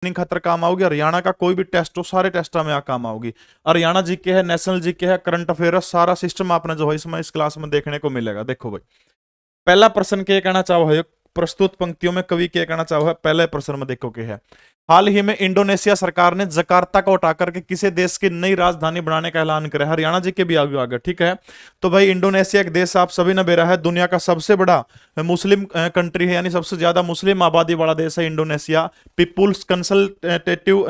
नहीं खतर काम आओगी, हरियाणा का कोई भी टेस्ट हो सारे टेस्टा में काम आओगी। हरियाणा जीके है, नेशनल जीके है, करंट अफेयर, सारा सिस्टम आपने जो है इसमें इस क्लास में देखने को मिलेगा। देखो भाई, पहला प्रश्न क्या कहना चाहो है, प्रस्तुत पंक्तियों में कवि क्या कहना चाहो है, पहले प्रश्न में देखो क्या है। हाल ही में इंडोनेशिया सरकार ने जकार्ता को हटाकर के किसे देश की नई राजधानी बनाने का ऐलान करा। हरियाणा जी के भी आगे आगे, ठीक है। तो भाई इंडोनेशिया एक देश आप सभी ने बेरा है, दुनिया का सबसे बड़ा मुस्लिम कंट्री है, यानी सबसे ज्यादा मुस्लिम आबादी वाला देश है इंडोनेशिया। पीपुल्स कंसल्टेटिव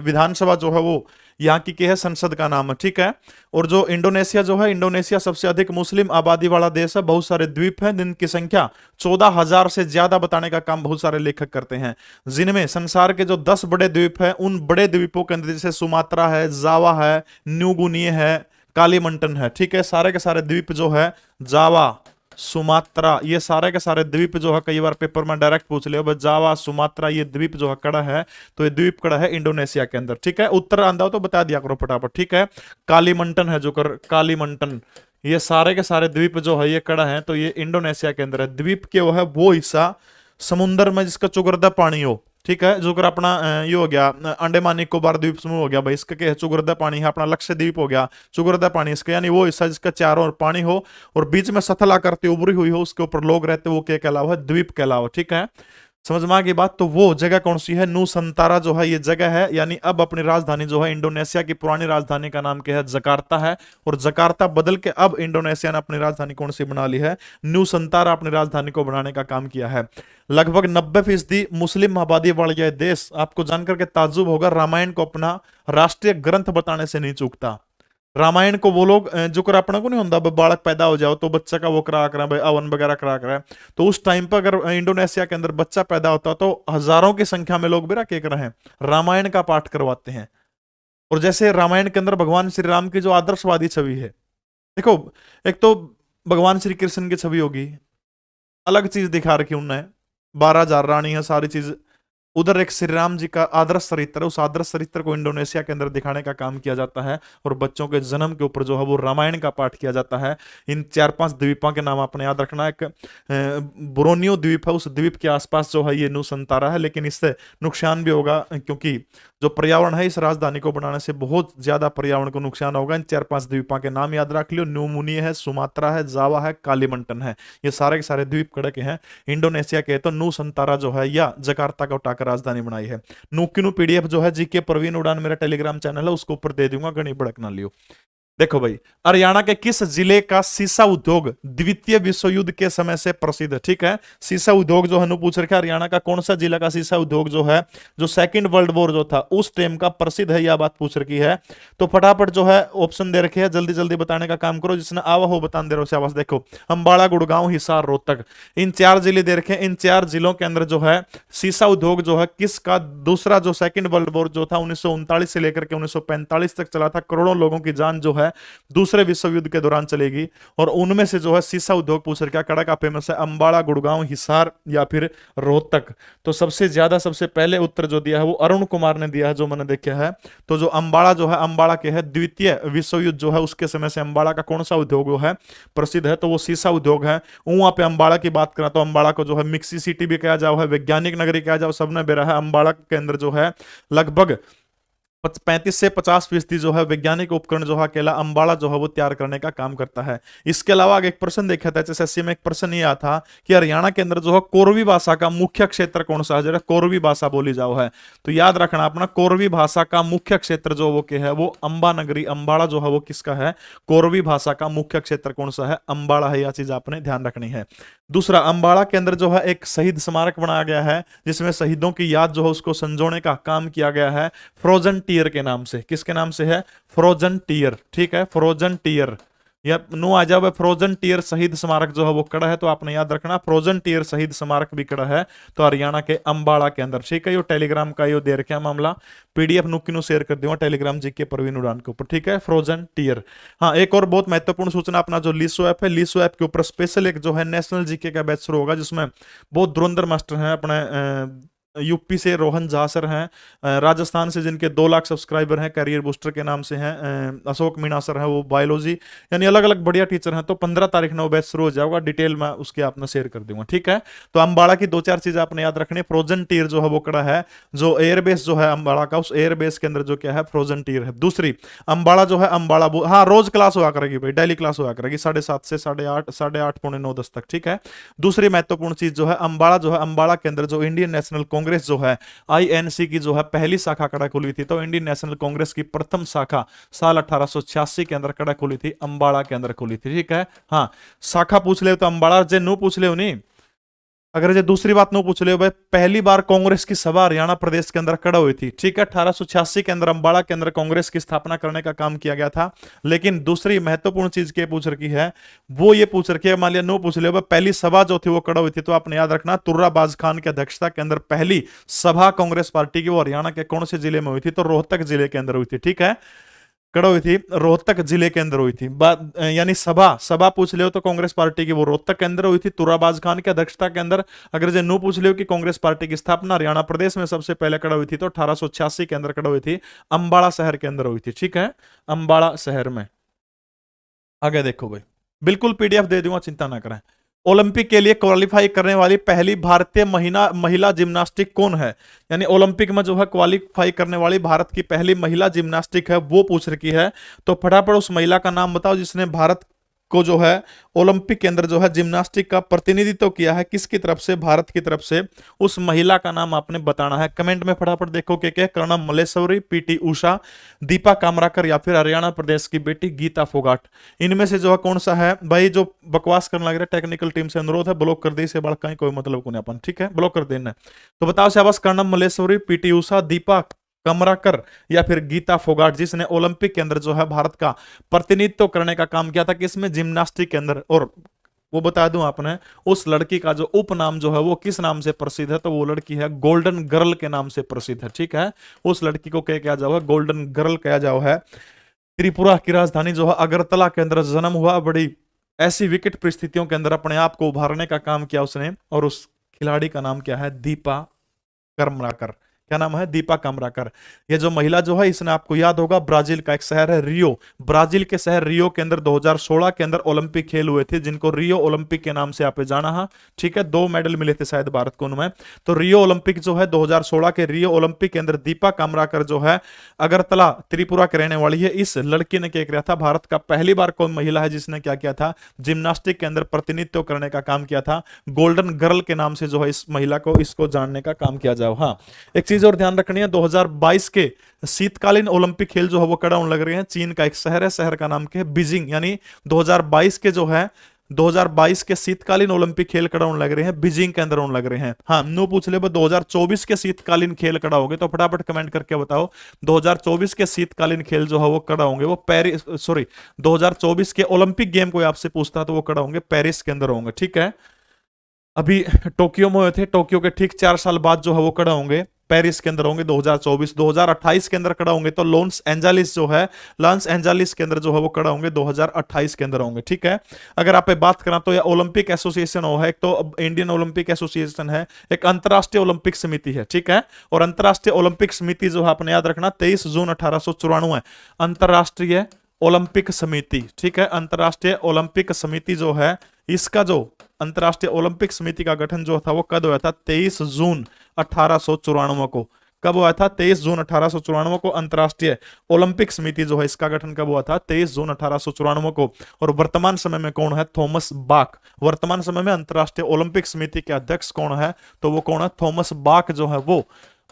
विधानसभा जो है वो यहाँ की है, संसद का नाम है, ठीक है। और जो इंडोनेशिया जो है, इंडोनेशिया सबसे अधिक मुस्लिम आबादी वाला देश है, बहुत सारे द्वीप हैं जिनकी संख्या 14,000 से ज्यादा बताने का काम बहुत सारे लेखक करते हैं, जिनमें संसार के जो 10 बड़े द्वीप हैं उन बड़े द्वीपों के अंदर जैसे सुमात्रा है, जावा है, न्यू गुनी है, कालीमंटन है, ठीक है। सारे के सारे द्वीप जो है, जावा, सुमात्रा, ये सारे के सारे द्वीप जो है, कई बार पेपर में डायरेक्ट पूछ लिया जावा, सुमात्रा, ये द्वीप जो है कड़ा है, तो ये द्वीप कड़ा है इंडोनेशिया के अंदर, ठीक है। उत्तर आंदा हो तो बता दिया करो फटाफट, ठीक है। कालीमंटन है जो कर, कालीमंटन, ये सारे के सारे द्वीप जो है ये कड़ा है, तो ये इंडोनेशिया के अंदर है। द्वीप के वो है वो हिस्सा समुन्द्र में जिसका चुगरदा पानी हो, ठीक है। जो कर अपना ये हो गया अंडमान निकोबार द्वीप समूह हो गया भाई, इसका क्या है, चुगरदा पानी है। अपना लक्षद्वीप हो गया, चुगरदा पानी इसका, यानी वो हिस्सा जिसका चारों ओर पानी हो और बीच में सतला करते उभरी हुई हो, उसके ऊपर लोग रहते, वो क्या कहलावा है, द्वीप कहलावा, ठीक है। समझ में आ गई बात। तो वो जगह कौन सी है, नूसंतारा जो है ये जगह है, यानी अब अपनी राजधानी जो है, इंडोनेशिया की पुरानी राजधानी का नाम क्या है, जकार्ता है। और जकार्ता बदल के अब इंडोनेशिया ने अपनी राजधानी कौन सी बना ली है, नूसंतारा अपनी राजधानी को बनाने का काम किया है। लगभग 90% मुस्लिम आबादी वाला यह देश, आपको जानकर के ताज्जुब होगा, रामायण को अपना राष्ट्रीय ग्रंथ बताने से नहीं चूकता। रामायण को वो लोग जो कर अपना को नहीं होता, बालक पैदा हो जाओ तो बच्चा का वो करा करा भाई, अवन वगैरह करा करा, तो उस टाइम पर अगर इंडोनेशिया के अंदर बच्चा पैदा होता तो हजारों की संख्या में लोग बेरा क्या कर रहे हैं, रामायण का पाठ करवाते हैं। और जैसे रामायण के अंदर भगवान श्री राम की जो आदर्शवादी छवि है, देखो एक तो भगवान श्री कृष्ण की छवि होगी, अलग चीज दिखा रखी उनने, 12,000 रानी है, सारी चीज। उधर एक श्री राम जी का आदर्श चरित्र, उस आदर्श चरित्र को इंडोनेशिया के अंदर दिखाने का काम किया जाता है। और बच्चों के जन्म के ऊपर जो है वो रामायण का पाठ किया जाता है। इन 4-5 द्वीपों के नाम आपने याद रखना। एक बोरोनियो द्वीप है, उस द्वीप के आसपास जो है ये नूसंतारा है, लेकिन इससे नुकसान भी होगा, क्योंकि जो पर्यावरण है इस राजधानी को बनाने से बहुत ज्यादा पर्यावरण को नुकसान होगा। इन 4-5 द्वीपों के नाम याद रख लियो, न्यू मुनी है, सुमात्रा है, जावा है, कालीमंटन है, ये सारे के सारे द्वीप कड़े के हैं इंडोनेशिया के। तो नूसंतारा जो है या जकार्ता का उठाकर राजधानी बनाई है। नूकिनू पीडीएफ जो है जीके प्रवीण उड़ान मेरा टेलीग्राम चैनल है, उसको ऊपर दे दूंगा, गणी भड़क ना लियो। देखो भाई, हरियाणा के किस जिले का सीसा उद्योग द्वितीय विश्व युद्ध के समय से प्रसिद्ध है, ठीक है। सीसा उद्योग जो है पूछ रखा, हरियाणा का कौन सा जिला का सीसा उद्योग जो है, जो सेकंड वर्ल्ड वॉर जो था उस टाइम का प्रसिद्ध है, यह बात पूछ रखी है। तो फटाफट जो है ऑप्शन दे रखे हैं, जल्दी जल्दी बताने का काम करो, जिसने आवा हो बता दे रहे हो शाबाश। देखो, अंबाला, गुड़गांव, हिसार, रोहतक, इन 4 जिले दे रखे हैं। इन 4 जिलों के अंदर जो है सीसा उद्योग जो है किसका, दूसरा जो सेकंड वर्ल्ड वॉर जो था 1939 से लेकर के 1945 तक चला था, करोड़ों लोगों की जान जो है दूसरे विश्व युद्ध के दौरान चलेगी। और उनमें से जो है सीसा उद्योग पूछ रखा, कड़ा का फेमस है, अंबाला, गुड़गांव, हिसार या फिर रोहतक। तो सबसे ज्यादा सबसे पहले उत्तर जो दिया है वो अरुण कुमार ने दिया है, जो मैंने देखा है। तो जो अंबाला जो है, अंबाला के है, द्वितीय विश्व युद्ध जो है उसके समय से अंबाला का कौन सा उद्योग जो है प्रसिद्ध है, तो वो सीसा उद्योग है। वहां पे अंबाला की बात करें तो अंबाला को जो है मिक्सी सिटी भी कहा जाओ है, वैज्ञानिक नगरी कहा जाओ, सबने बेरा है। अंबाला के अंदर जो है लगभग 35 से 50% जो है वैज्ञानिक उपकरण जो है अकेला अंबाला जो है वो तैयार करने का काम करता है। इसके अलावा आगे एक प्रश्न देखा था एसएससी में, एक प्रश्न ये आया था कि हरियाणा के अंदर जो है कोरवी भाषा का मुख्य क्षेत्र कौन सा है, जरा कोरवी भाषा बोली जाओ है। तो याद रखना अपना, कोरवी भाषा का मुख्य क्षेत्र जो वो क्या है, वो अंबा नगरी, अंबाला जो है वो किसका है, कोरवी भाषा का मुख्य क्षेत्र कौन सा है, अंबाला है। यह चीज आपने ध्यान रखनी है। दूसरा, अंबाला के अंदर जो है एक शहीद स्मारक बनाया गया है, जिसमें शहीदों की याद जो है उसको संजोने का काम किया गया है फ्रोजन टीयर के नाम से। किसके नाम से है, फ्रोजन टीयर, ठीक है, फ्रोजन टीयर। या नो आ जाओ, फ्रोजन टीयर शहीद स्मारक जो है वो कड़ा है, तो आपने याद रखना फ्रोजन टीयर शहीद स्मारक भी कड़ा है, तो हरियाणा के अंबाला के अंदर, ठीक है। यो टेलीग्राम का यो दे रखा मामला, पीडीएफ नुकिनो शेयर कर दूंगा टेलीग्राम जीके प्रवीण उड़ान के ऊपर, ठीक है, फ्रोजन टीयर। हाँ, एक और बहुत महत्वपूर्ण सूचना, अपना जो लीसो ऐप है, लीसो ऐप के ऊपर स्पेशल एक जो है नेशनल जीके का बैच शुरू होगा, जिसमें बहुत धुरंधर मास्टर हैं अपने यूपी से रोहन झा सर हैं, राजस्थान से जिनके 2 लाख सब्सक्राइबर हैं, करियर बूस्टर के नाम से हैं, अशोक मीणा सर हैं, वो बायोलॉजी, यानी अलग अलग बढ़िया टीचर हैं। तो 15 तारीख को बैच शुरू हो जाएगा, डिटेल में उसके आपने शेयर कर दूंगा, ठीक है। तो अम्बाड़ा की 2-4 चीजें आपने याद रखनी है। फ्रोजन टीर जो है वो कड़ा है, जो एयरबेस जो है अम्बाड़ा का, उस एयरबेस के अंदर जो क्या है, फ्रोजन टीर है। दूसरी, अम्बाड़ा जो है, अम्बाड़ा हाँ रोज क्लास हुआ करेगी भाई, डेली क्लास हुआ करेगी 7:30 से 8:30, 8:30 पौने 9, 10 तक, ठीक है। दूसरी महत्वपूर्ण चीज जो है, अम्बाड़ा जो है, अम्बाड़ा के अंदर जो इंडियन नेशनल कांग्रेस जो है, आईएनसी की जो है पहली शाखा कड़ा खुली थी। तो इंडियन नेशनल कांग्रेस की प्रथम शाखा साल 1886 के अंदर कड़ा खुली थी, अम्बाड़ा के अंदर खुली थी, ठीक है। हाँ, शाखा पूछ ले तो अम्बाड़ा, जे नो पूछ ले नहीं, अगर ये दूसरी बात नो पूछ ले भाई, पहली बार कांग्रेस की सभा हरियाणा प्रदेश के अंदर कड़ा हुई थी, ठीक है। 1886 के अंदर अम्बाड़ा के अंदर कांग्रेस की स्थापना करने का काम किया गया था। लेकिन दूसरी महत्वपूर्ण चीज क्या पूछ रखी है, वो ये पूछ रखी है, मान लिया नो पूछ ले भाई, पहली सभा जो थी वो कड़ा हुई थी, तो आपने याद रखना तुर्राबाज खान की अध्यक्षता के अंदर पहली सभा कांग्रेस पार्टी की वो हरियाणा के कौन से जिले में हुई थी, तो रोहतक जिले के अंदर हुई थी, ठीक है। कड़ा हुई थी, रोहतक जिले के अंदर हुई थी। यानी सभा सभा पूछ ले तो कांग्रेस पार्टी की वो रोहतक के अंदर हुई थी, तुराबाज खान की अध्यक्षता के अंदर। अगर जो नो पूछ ले कि कांग्रेस पार्टी की स्थापना हरियाणा प्रदेश में सबसे पहले कड़ा हुई थी, तो 1886 के अंदर कड़ा हुई थी, अम्बाड़ा शहर के अंदर हुई थी, ठीक है, अम्बाड़ा शहर में। आगे देखो भाई, बिल्कुल पीडीएफ दे दूंगा, चिंता ना करें। ओलंपिक के लिए क्वालिफाई करने वाली पहली भारतीय महिला जिम्नास्टिक कौन है, यानी ओलंपिक में जो है क्वालिफाई करने वाली भारत की पहली महिला जिम्नास्टिक है, वो पूछ रखी है। तो फटाफट उस महिला का नाम बताओ जिसने भारत को जो है ओलंपिक के अंदर जो है जिम्नास्टिक का प्रतिनिधित्व किया है, किसकी तरफ से, भारत की तरफ से। उस महिला का नाम आपने बताना है। कमेंट में फटाफट देखो क्या, कर्णम मल्लेश्वरी, पीटी उषा, दीपा कामराकर, या फिर हरियाणा प्रदेश की बेटी गीता फोगाट। इनमें से जो है कौन सा है भाई। जो बकवास करने लग रहा है, टेक्निकल टीम से अनुरोध है, ब्लॉक कर दे इसे, बड़ा कहीं कोई मतलब को नहीं अपन, ठीक है, ब्लॉक कर देना। तो बताओ शाबाश, कर्णम मल्लेश्वरी, पीटी उषा, दीपा कमराकर, या फिर गीता फोगाट, जिसने ओलंपिक के अंदर जो है भारत का प्रतिनिधित्व करने का काम किया था, किसमें, जिम्नास्टिक के अंदर। और वो बता दूं आपने, उस लड़की का जो उपनाम जो है वो किस नाम से प्रसिद्ध है, तो वो लड़की है गोल्डन गर्ल के नाम से प्रसिद्ध है, ठीक है। उस लड़की को क्या किया जाओ है, गोल्डन गर्ल कहा जाओ है। त्रिपुरा की राजधानी जो है अगरतला के अंदर जन्म हुआ, बड़ी ऐसी विकट परिस्थितियों के अंदर अपने आप को उभारने का काम किया उसने। और उस खिलाड़ी का नाम क्या है, दीपा कर्मराकर। क्या नाम है, दीपा कामराकर। ये जो महिला जो है, इसने आपको याद होगा, ब्राजील का एक शहर है रियो, ब्राजील के शहर रियो के अंदर 2016 के अंदर ओलंपिक खेल हुए थे, जिनको रियो ओलंपिक के नाम से आप जाना है, ठीक है। 2 मेडल मिले थे शायद भारत को उनमें। तो रियो ओलंपिक जो है 2016 के रियो ओलंपिक के अंदर दीपा कामराकर जो है अगरतला त्रिपुरा के रहने वाली है। इस लड़की ने क्या किया था, भारत का पहली बार कोई महिला है जिसने क्या किया था, जिम्नास्टिक के अंदर प्रतिनिधित्व करने का काम किया था। गोल्डन गर्ल के नाम से जो है इस महिला को, इसको जानने का काम किया जाओ। हाँ, एक चीज और ध्यान रखनी है, 2022 के शीतकालीन ओलंपिक खेल जो है वो कड़ा होने लग रहे हैं। चीन का एक शहर है, शहर का नाम क्या है, बीजिंग। यानी 2022 के जो है 2022 के शीतकालीन ओलंपिक खेल कड़ा होने लग रहे हैं, बीजिंग के अंदर होने लग रहे हैं। हाँ, नो पूछ ले 2024 के शीतकालीन खेल कड़ा होंगे, तो फटाफट कमेंट करके बताओ 2024 के शीतकालीन खेल जो है वो कड़ा होंगे, वो पेरिस, सॉरी 2024 के ओलंपिक गेम कोई आपसे पूछता तो वो कड़ा होंगे पेरिस के अंदर होंगे, ठीक है। अभी टोक्यो में हुए थे, टोक्यो के ठीक 4 साल बाद जो है वो कड़ा होंगे पेरिस के अंदर होंगे 2024। 2028 के अंदर कड़ा होंगे तो लॉस एंजलिस जो है, लॉस एंजलिस के अंदर जो है वो कड़ा होंगे 2028 के अंदर होंगे, ठीक है। अगर आप बात करें तो ये ओलंपिक एसोसिएशन हो है, एक तो इंडियन ओलंपिक एसोसिएशन है, एक अंतरराष्ट्रीय ओलंपिक समिति है, ठीक है। और अंतरराष्ट्रीय ओलंपिक समिति जो है आपने याद रखना 23 जून 1894 अंतरराष्ट्रीय ओलंपिक समिति, ठीक है। अंतरराष्ट्रीय ओलंपिक समिति जो है, इसका जो अंतरराष्ट्रीय ओलंपिक समिति का गठन जो था वो कब हुआ था, 23 जून 1894 को। कब हुआ था, 23 जून 1894 को अंतरराष्ट्रीय ओलंपिक समिति जो है इसका गठन कब हुआ था, 23 जून 1894 को। और वर्तमान समय में कौन है, थॉमस बाक। वर्तमान समय में अंतरराष्ट्रीय ओलंपिक समिति के अध्यक्ष कौन है, तो वो कौन है, थॉमस बाक जो है वो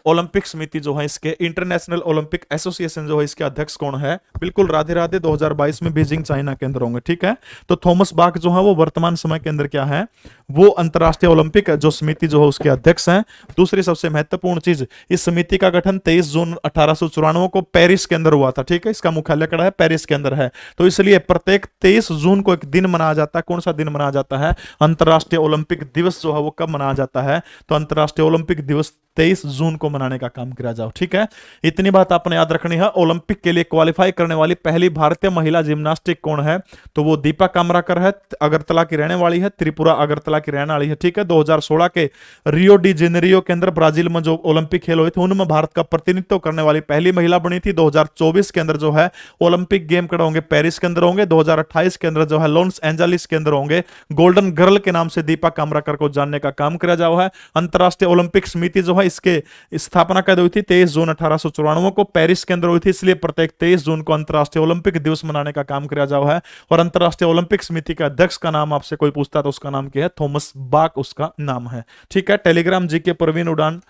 ओलंपिक समिति जो है इसके, इंटरनेशनल ओलंपिक एसोसिएशन जो है इसके अध्यक्ष कौन है, बिल्कुल राधे राधे 2022 में बीजिंग चाइना के अंदर होंगे, ठीक है। तो थॉमस बाक जो है वो वर्तमान समय के अंदर क्या है, वो अंतरराष्ट्रीय ओलंपिक जो समिति जो है उसके अध्यक्ष हैं। दूसरी सबसे महत्वपूर्ण चीज, इस समिति का गठन 23 जून 1894 को पेरिस के अंदर हुआ था, ठीक है। इसका मुख्यालय कड़ा है, पेरिस के अंदर है। तो इसलिए प्रत्येक 23 जून को एक दिन मनाया जाता है। कौन सा दिन मनाया जाता है, अंतरराष्ट्रीय ओलंपिक दिवस जो है वो कब मनाया जाता है, तो अंतरराष्ट्रीय ओलंपिक दिवस 23 जून को मनाने का काम किया जाओ, ठीक है। इतनी बात आपने याद रखनी है। ओलंपिक के लिए क्वालिफाई करने वाली पहली भारतीय महिला जिम्नास्टिक कौन है, तो वो दीपा कामराकर है, अगरतला की रहने वाली है, त्रिपुरा अगरतला की रहने वाली है, ठीक है। 2016 के रियो डी जेनेरियो के अंदर ब्राजील में जो ओलंपिक खेल हुए थे उनमें भारत का प्रतिनिधित्व करने वाली पहली महिला बनी थी। 2024 के अंदर जो है ओलंपिक गेम कड़े होंगे पेरिस के अंदर होंगे। 2028 के अंदर जो है लॉस एंजलिस के अंदर होंगे। गोल्डन गर्ल के नाम से दीपा कामराकर को जानने का काम किया जा रहा है। अंतरराष्ट्रीय ओलंपिक समिति जो है इसके स्थापना कद हुई थी 23 जून 1894 को पेरिस के अंदर हुई थी, इसलिए प्रत्येक 23 जून को अंतरराष्ट्रीय ओलंपिक दिवस मनाने का काम किया जा रहा है। और अंतरराष्ट्रीय ओलंपिक समिति का अध्यक्ष का नाम आपसे कोई पूछता है तो उसका नाम क्या है? थॉमस बाक उसका नाम है, ठीक है। टेलीग्राम जीके प्रवीण उड़ान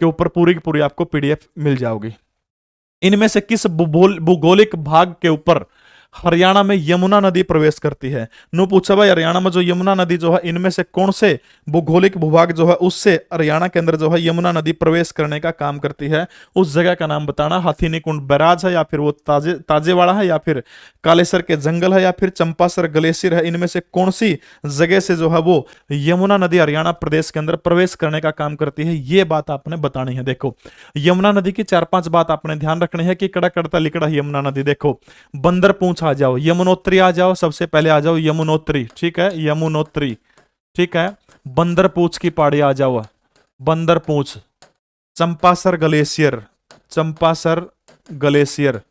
के ऊपर पूरी की पूरी आपको पीडीएफ मिल जाओगी। इनमें से किस भूगोलिक भाग के ऊपर हरियाणा में यमुना नदी प्रवेश करती है? नो पूछा भाई हरियाणा में जो यमुना नदी जो है इनमें से कौन से भूगोलिक भूभाग जो है उससे हरियाणा के अंदर जो है यमुना नदी प्रवेश करने का काम करती है? उस जगह का नाम बताना। हाथीनी कुंड बैराज है, या फिर वो ताजेवाड़ा है, या फिर कालेसर के जंगल है, या फिर चंपासर ग्लेशियर है। इनमें से कौन सी जगह से जो है वो यमुना नदी हरियाणा प्रदेश के अंदर प्रवेश करने का काम करती है, ये बात आपने बतानी है। देखो यमुना नदी की 4-5 बात आपने ध्यान रखनी है कि कड़ा कड़ता लिकड़ा यमुना नदी। देखो बंदर पूंछ आ जाओ, यमुनोत्री आ जाओ, सबसे पहले आ जाओ यमुनोत्री, ठीक है, यमुनोत्री, ठीक है। बंदर पूंछ की पहाड़ी आ जाओ, बंदर पूंछ। चंपासर ग्लेशियर, चंपासर ग्लेशियर,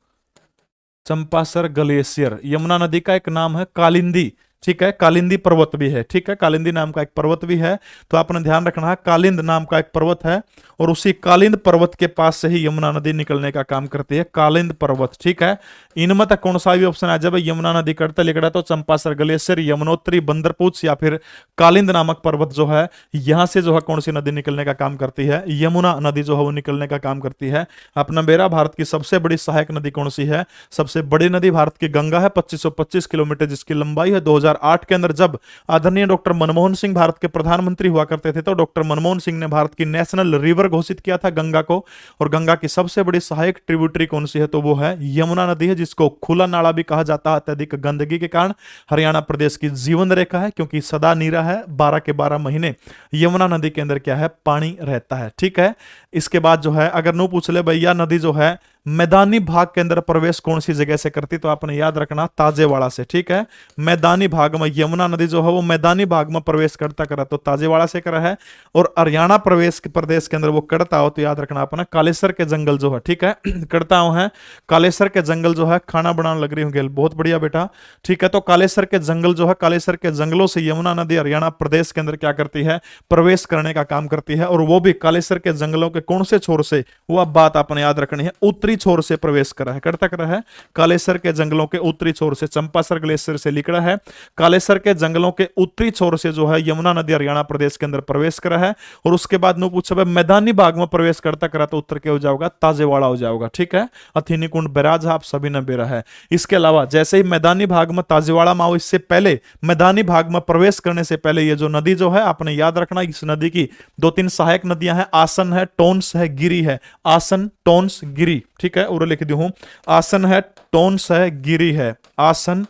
चंपासर ग्लेशियर। यमुना नदी का एक नाम है कालिंदी, ठीक है, कालिंदी पर्वत भी है, ठीक है, कालिंदी नाम का एक पर्वत भी है, तो आपने ध्यान रखना है कालिंद नाम का एक पर्वत है और उसी कालिंद पर्वत के पास से ही यमुना नदी निकलने का काम करती है, कालिंद पर्वत, ठीक है। इनमें तक कौन सा भी ऑप्शन आ जाए यमुना नदी कड़ता लिकड़ा तो चंपासर ग्लेशियर, यमुनोत्री, बंदरपूछ या फिर कालिंद नामक पर्वत जो है यहां से जो है कौन सी नदी निकलने का काम करती है? यमुना नदी जो है वो निकलने का काम करती है। अपना बेरा भारत की सबसे बड़ी सहायक नदी कौन सी है? सबसे बड़ी नदी भारत की गंगा है, 2525 किलोमीटर जिसकी लंबाई है। 2008 के अंदर जब आदरणीय डॉक्टर मनमोहन सिंह भारत के प्रधानमंत्री हुआ करते थे तो डॉक्टर मनमोहन सिंह ने भारत की नेशनल रिवर घोषित किया था गंगा को। और गंगा की सबसे बड़ी सहायक ट्रिब्यूटरी कौन सी है? तो वो है यमुना नदी है, जिसको खुला नाला भी कहा जाता है अत्यधिक गंदगी के कारण। हरियाणा प्रदेश की जीवन रेखा है क्योंकि सदा नीरा है, 12 के 12 महीने यमुना नदी के अंदर क्या है? पानी रहता है, ठीक है। इसके बाद जो है अगर नो पूछ ले भैया नदी जो है मैदानी भाग के अंदर प्रवेश कौन सी जगह से करती, तो आपने याद रखना ताजेवाड़ा से, ठीक है। मैदानी भाग में यमुना नदी जो है वो मैदानी भाग में प्रवेश करता करा तो ताजेवाड़ा से करा है। और हरियाणा प्रदेश के अंदर वो करता हो तो याद रखना अपना कालेसर के जंगल जो है, ठीक है, करता हो है कालेसर के जंगल जो है। खाना बनाने लग रही होंगे, बहुत बढ़िया बेटा, ठीक है। तो कालेसर के जंगल जो है, कालेसर के जंगलों से यमुना नदी हरियाणा प्रदेश के अंदर क्या करती है? प्रवेश करने का काम करती है। और वो भी कालेसर के जंगलों के कौन से छोर से? वो अब बात आपने याद रखनी है, उत्तरी छोर से प्रवेश करा है, करता करा है कालेसर के जंगलों के उत्तरी छोर से। चंपासर ग्लेशियर से लिकड़ा है, कालेसर के जंगलों के उत्तरी छोर से जो है यमुना नदी हरियाणा प्रदेश के अंदर प्रवेश करा है। और उसके बाद नो पूछा मैदानी भाग में प्रवेश करता करा तो उत्तर के हो जाएगा ताजेवाड़ा हो जाएगा, ठीक है। हथीनी कुंड बैराज आप सभी ने बेरा है। इसके अलावा जैसे ही मैदानी भाग में ताजेवाड़ा में आओ, इससे पहले मैदानी भाग में प्रवेश करने से पहले ये जो नदी जो है आपने याद रखना, इस नदी की 2-3 सहायक नदियां हैं, आसन है, टोन्स है, गिरी है। आसन, टोन्स, गिरी, ठीक है, और लिख दी हूं आसन है, टोन्स है, गिरी है। आसन,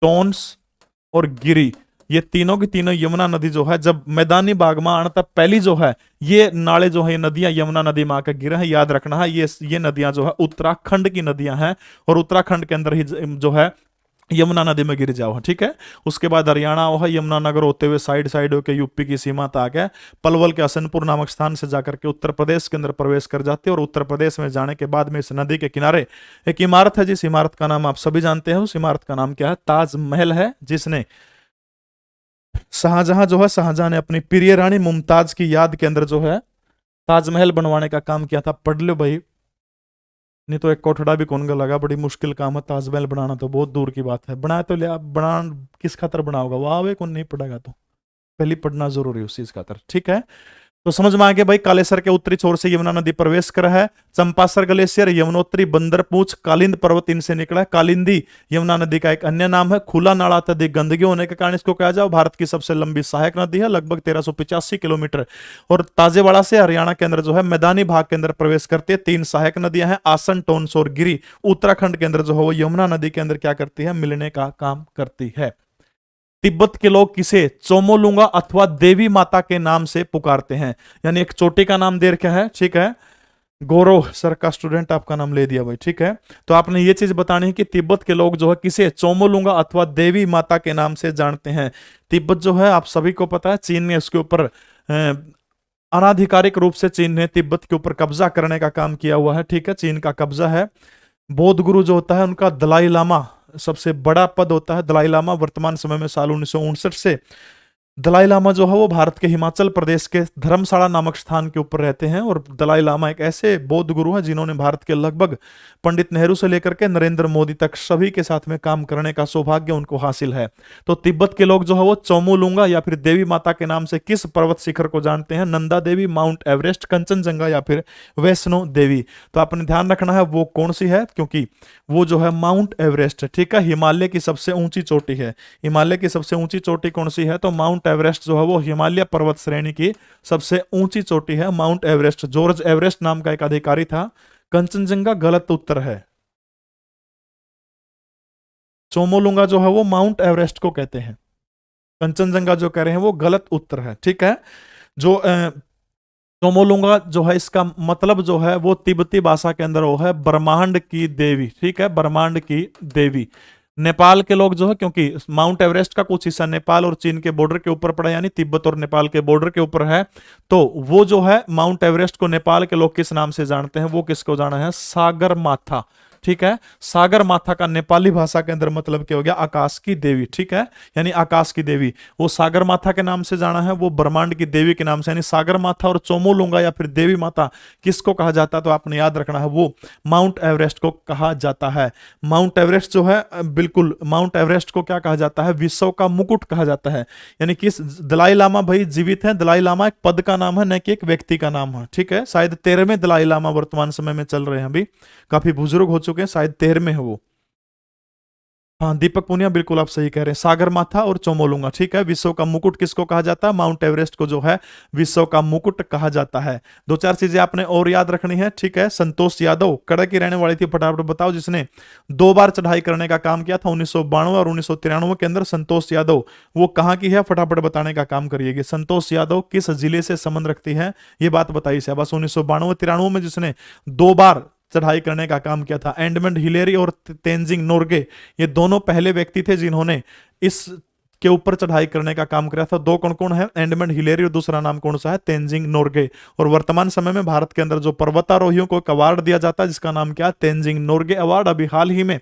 टोन्स और गिरी, ये तीनों की तीनों यमुना नदी जो है जब मैदानी भाग में आना तब पहली जो है ये नाले जो है ये नदियां यमुना नदी में आकर गिरे हैं। याद रखना है ये नदियां जो है उत्तराखंड की नदियां हैं और उत्तराखंड के अंदर ही जो है यमुना नदी में गिर जाओ, ठीक है। उसके बाद हरियाणा वो है यमुना नगर होते हुए साइड होकर यूपी की सीमा तक आके पलवल के हसनपुर नामक स्थान से जाकर के उत्तर प्रदेश के अंदर प्रवेश कर जाते हैं। और उत्तर प्रदेश में जाने के बाद में इस नदी के किनारे एक इमारत है, जिस इमारत का नाम आप सभी जानते हैं। उस इमारत का नाम क्या है? ताजमहल है, जिसने शाहजहां जो है शाहजहां ने अपनी प्रिय रानी मुमताज की याद के अंदर जो है ताजमहल बनवाने का काम किया था। पढ़ लो भाई, नहीं तो एक कोठड़ा भी कौन का लगा, बड़ी मुश्किल काम है ताजमहल बनाना, तो बहुत दूर की बात है। बनाए तो लिया, बना किस खातर बनाओगा? वाह वे कौन नहीं पढ़ेगा तो पहले पढ़ना जरूरी है उस चीज खातर, ठीक है। तो समझ में आ गया भाई, कालेसर के उत्तरी छोर से यमुना नदी प्रवेश कर है। चंपासर ग्लेशियर, यमुनोत्री, बंदरपूछ, कालिंद पर्वत इनसे निकला है। कालिंदी यमुना नदी का एक अन्य नाम है। खुला नाला अत्यधिक गंदगी होने के कारण इसको कहा जाए। भारत की सबसे लंबी सहायक नदी है, लगभग 1385 किलोमीटर। और ताजेवाड़ा से हरियाणा के अंदर जो है मैदानी भाग के अंदर प्रवेश करती है। 3 सहायक नदियां हैं, आसन, टोन्स और गिरी। उत्तराखंड के अंदर जो है वो यमुना नदी के अंदर क्या करती है? मिलने का काम करती है। तिब्बत के लोग किसे चोमोलुंगा अथवा देवी माता के नाम से पुकारते हैं? यानी एक चोटी का नाम दे रखा है, ठीक है। गौरव सर का स्टूडेंट आपका नाम ले दिया भाई, ठीक है। तो आपने ये चीज बतानी है कि तिब्बत के लोग जो है किसे चोमोलुंगा अथवा देवी माता के नाम से जानते हैं। तिब्बत जो है आप सभी को पता है चीन ने उसके ऊपर अनाधिकारिक रूप से चीन ने तिब्बत के ऊपर कब्जा करने का काम किया हुआ है, ठीक है, चीन का कब्जा है। बौद्ध गुरु जो होता है उनका दलाई लामा सबसे बड़ा पद होता है। दलाई लामा वर्तमान समय में साल 1959 से दलाई लामा जो है वो भारत के हिमाचल प्रदेश के धर्मशाला नामक स्थान के ऊपर रहते हैं। और दलाई लामा एक ऐसे बौद्ध गुरु हैं जिन्होंने भारत के लगभग पंडित नेहरू से लेकर के नरेंद्र मोदी तक सभी के साथ में काम करने का सौभाग्य उनको हासिल है। तो तिब्बत के लोग जो है वो चोमोलुंगा या फिर देवी माता के नाम से किस पर्वत शिखर को जानते हैं? नंदा देवी, माउंट एवरेस्ट, कंचनजंगा या फिर वैष्णो देवी। तो आपने ध्यान रखना है वो कौन सी है, क्योंकि वो जो है माउंट एवरेस्ट है, ठीक है, हिमालय की सबसे ऊंची चोटी है। हिमालय की सबसे ऊंची चोटी कौन सी है? तो माउंट एवरेस्ट जो है वो हिमालय पर्वत श्रेणी की सबसे ऊंची चोटी है, माउंट एवरेस्ट। जॉर्ज एवरेस्ट नाम का एक अधिकारी था। कंचनजंगा गलत उत्तर है। चोमोलुंगा जो है वो माउंट एवरेस्ट को कहते हैं। कंचनजंगा जो कह रहे हैं वो गलत उत्तर है, ठीक है। जो चोमोलुंगा जो है इसका मतलब जो है वो तिब्बती भाषा के अंदर वो है ब्रह्मांड की देवी, ठीक है, ब्रह्मांड की देवी। नेपाल के लोग जो है, क्योंकि माउंट एवरेस्ट का कुछ हिस्सा नेपाल और चीन के बॉर्डर के ऊपर पड़ा, यानी तिब्बत और नेपाल के बॉर्डर के ऊपर है, तो वो जो है माउंट एवरेस्ट को नेपाल के लोग किस नाम से जानते हैं? वो किसको जाना है? सागर माथा, ठीक है। सागर माथा का नेपाली भाषा के अंदर मतलब क्या हो गया? आकाश की देवी, ठीक है, यानी आकाश की देवी। वो सागर माथा के नाम से जाना है, वो ब्रह्मांड की देवी के नाम से, यानी सागर माथा और चोमोलुंगा या फिर देवी माता किसको कहा जाता है? तो आपने याद रखना है वो माउंट एवरेस्ट को कहा जाता है। माउंट एवरेस्ट जो है, बिल्कुल माउंट एवरेस्ट को क्या कहा जाता है? विश्व का मुकुट कहा जाता है। यानी किस दलाई लामा भाई जीवित है। दलाई लामा एक पद का नाम है, न कि एक व्यक्ति का नाम है, ठीक है। शायद 13वें दलाई लामा वर्तमान समय में चल रहे हैं, अभी काफी बुजुर्ग हो चुके हैं, शायद 13वें है वो। हाँ दीपक पुनिया, बिल्कुल आप सही कह रहे हैं। सागर माथा और चोमोलुंगा, ठीक है। विश्व का मुकुट किसको कहा जाता है? माउंट एवरेस्ट को जो है विश्व का मुकुट कहा जाता है। दो चार चीजें आपने और याद रखनी है, ठीक है। संतोष यादव कड़ा की रहने वाली थी, फटाफट बताओ, जिसने 2 बार चढ़ाई करने का काम किया था, 1992 और 1993 के अंदर। संतोष यादव वो कहाँ की है? फटाफट बताने का काम करिएगा। संतोष यादव किस जिले से संबंध रखती है? ये बात बताइए। बस 1992-93 में जिसने 2 बार चढ़ाई करने का काम किया था। एडमंड हिलेरी और तेंजिंग नोर्गे, ये दोनों पहले व्यक्ति थे जिन्होंने इस के ऊपर चढ़ाई करने का काम किया था। 2 कौन कौन है? एडमंड हिलेरी और दूसरा नाम कौन सा है? तेंजिंग नोर्गे। और वर्तमान समय में भारत के अंदर जो पर्वतारोहियों को एक अवार्ड दिया जाता है जिसका नाम क्या है? तेंजिंग नोर्गे अवार्ड। अभी हाल ही में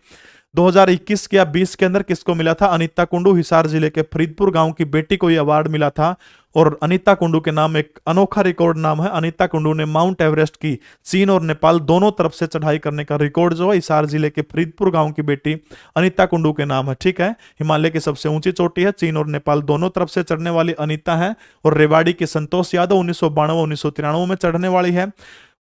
2021 या 20 के अंदर किसको मिला था? अनीता कुंडू, हिसार जिले के फरीदपुर गांव की बेटी को यह अवार्ड मिला था। और अनीता कुंडू के नाम एक अनोखा रिकॉर्ड नाम है। अनीता कुंडू ने माउंट एवरेस्ट की चीन और नेपाल दोनों तरफ से चढ़ाई करने का रिकॉर्ड जो है हिसार जिले के फरीदपुर गांव की बेटी अनीता कुंडू के नाम है, ठीक है। हिमालय की सबसे ऊंची चोटी है, चीन और नेपाल दोनों तरफ से चढ़ने वाली अनीता है। और रेवाड़ी के संतोष यादव 1992-1993 में चढ़ने वाली है।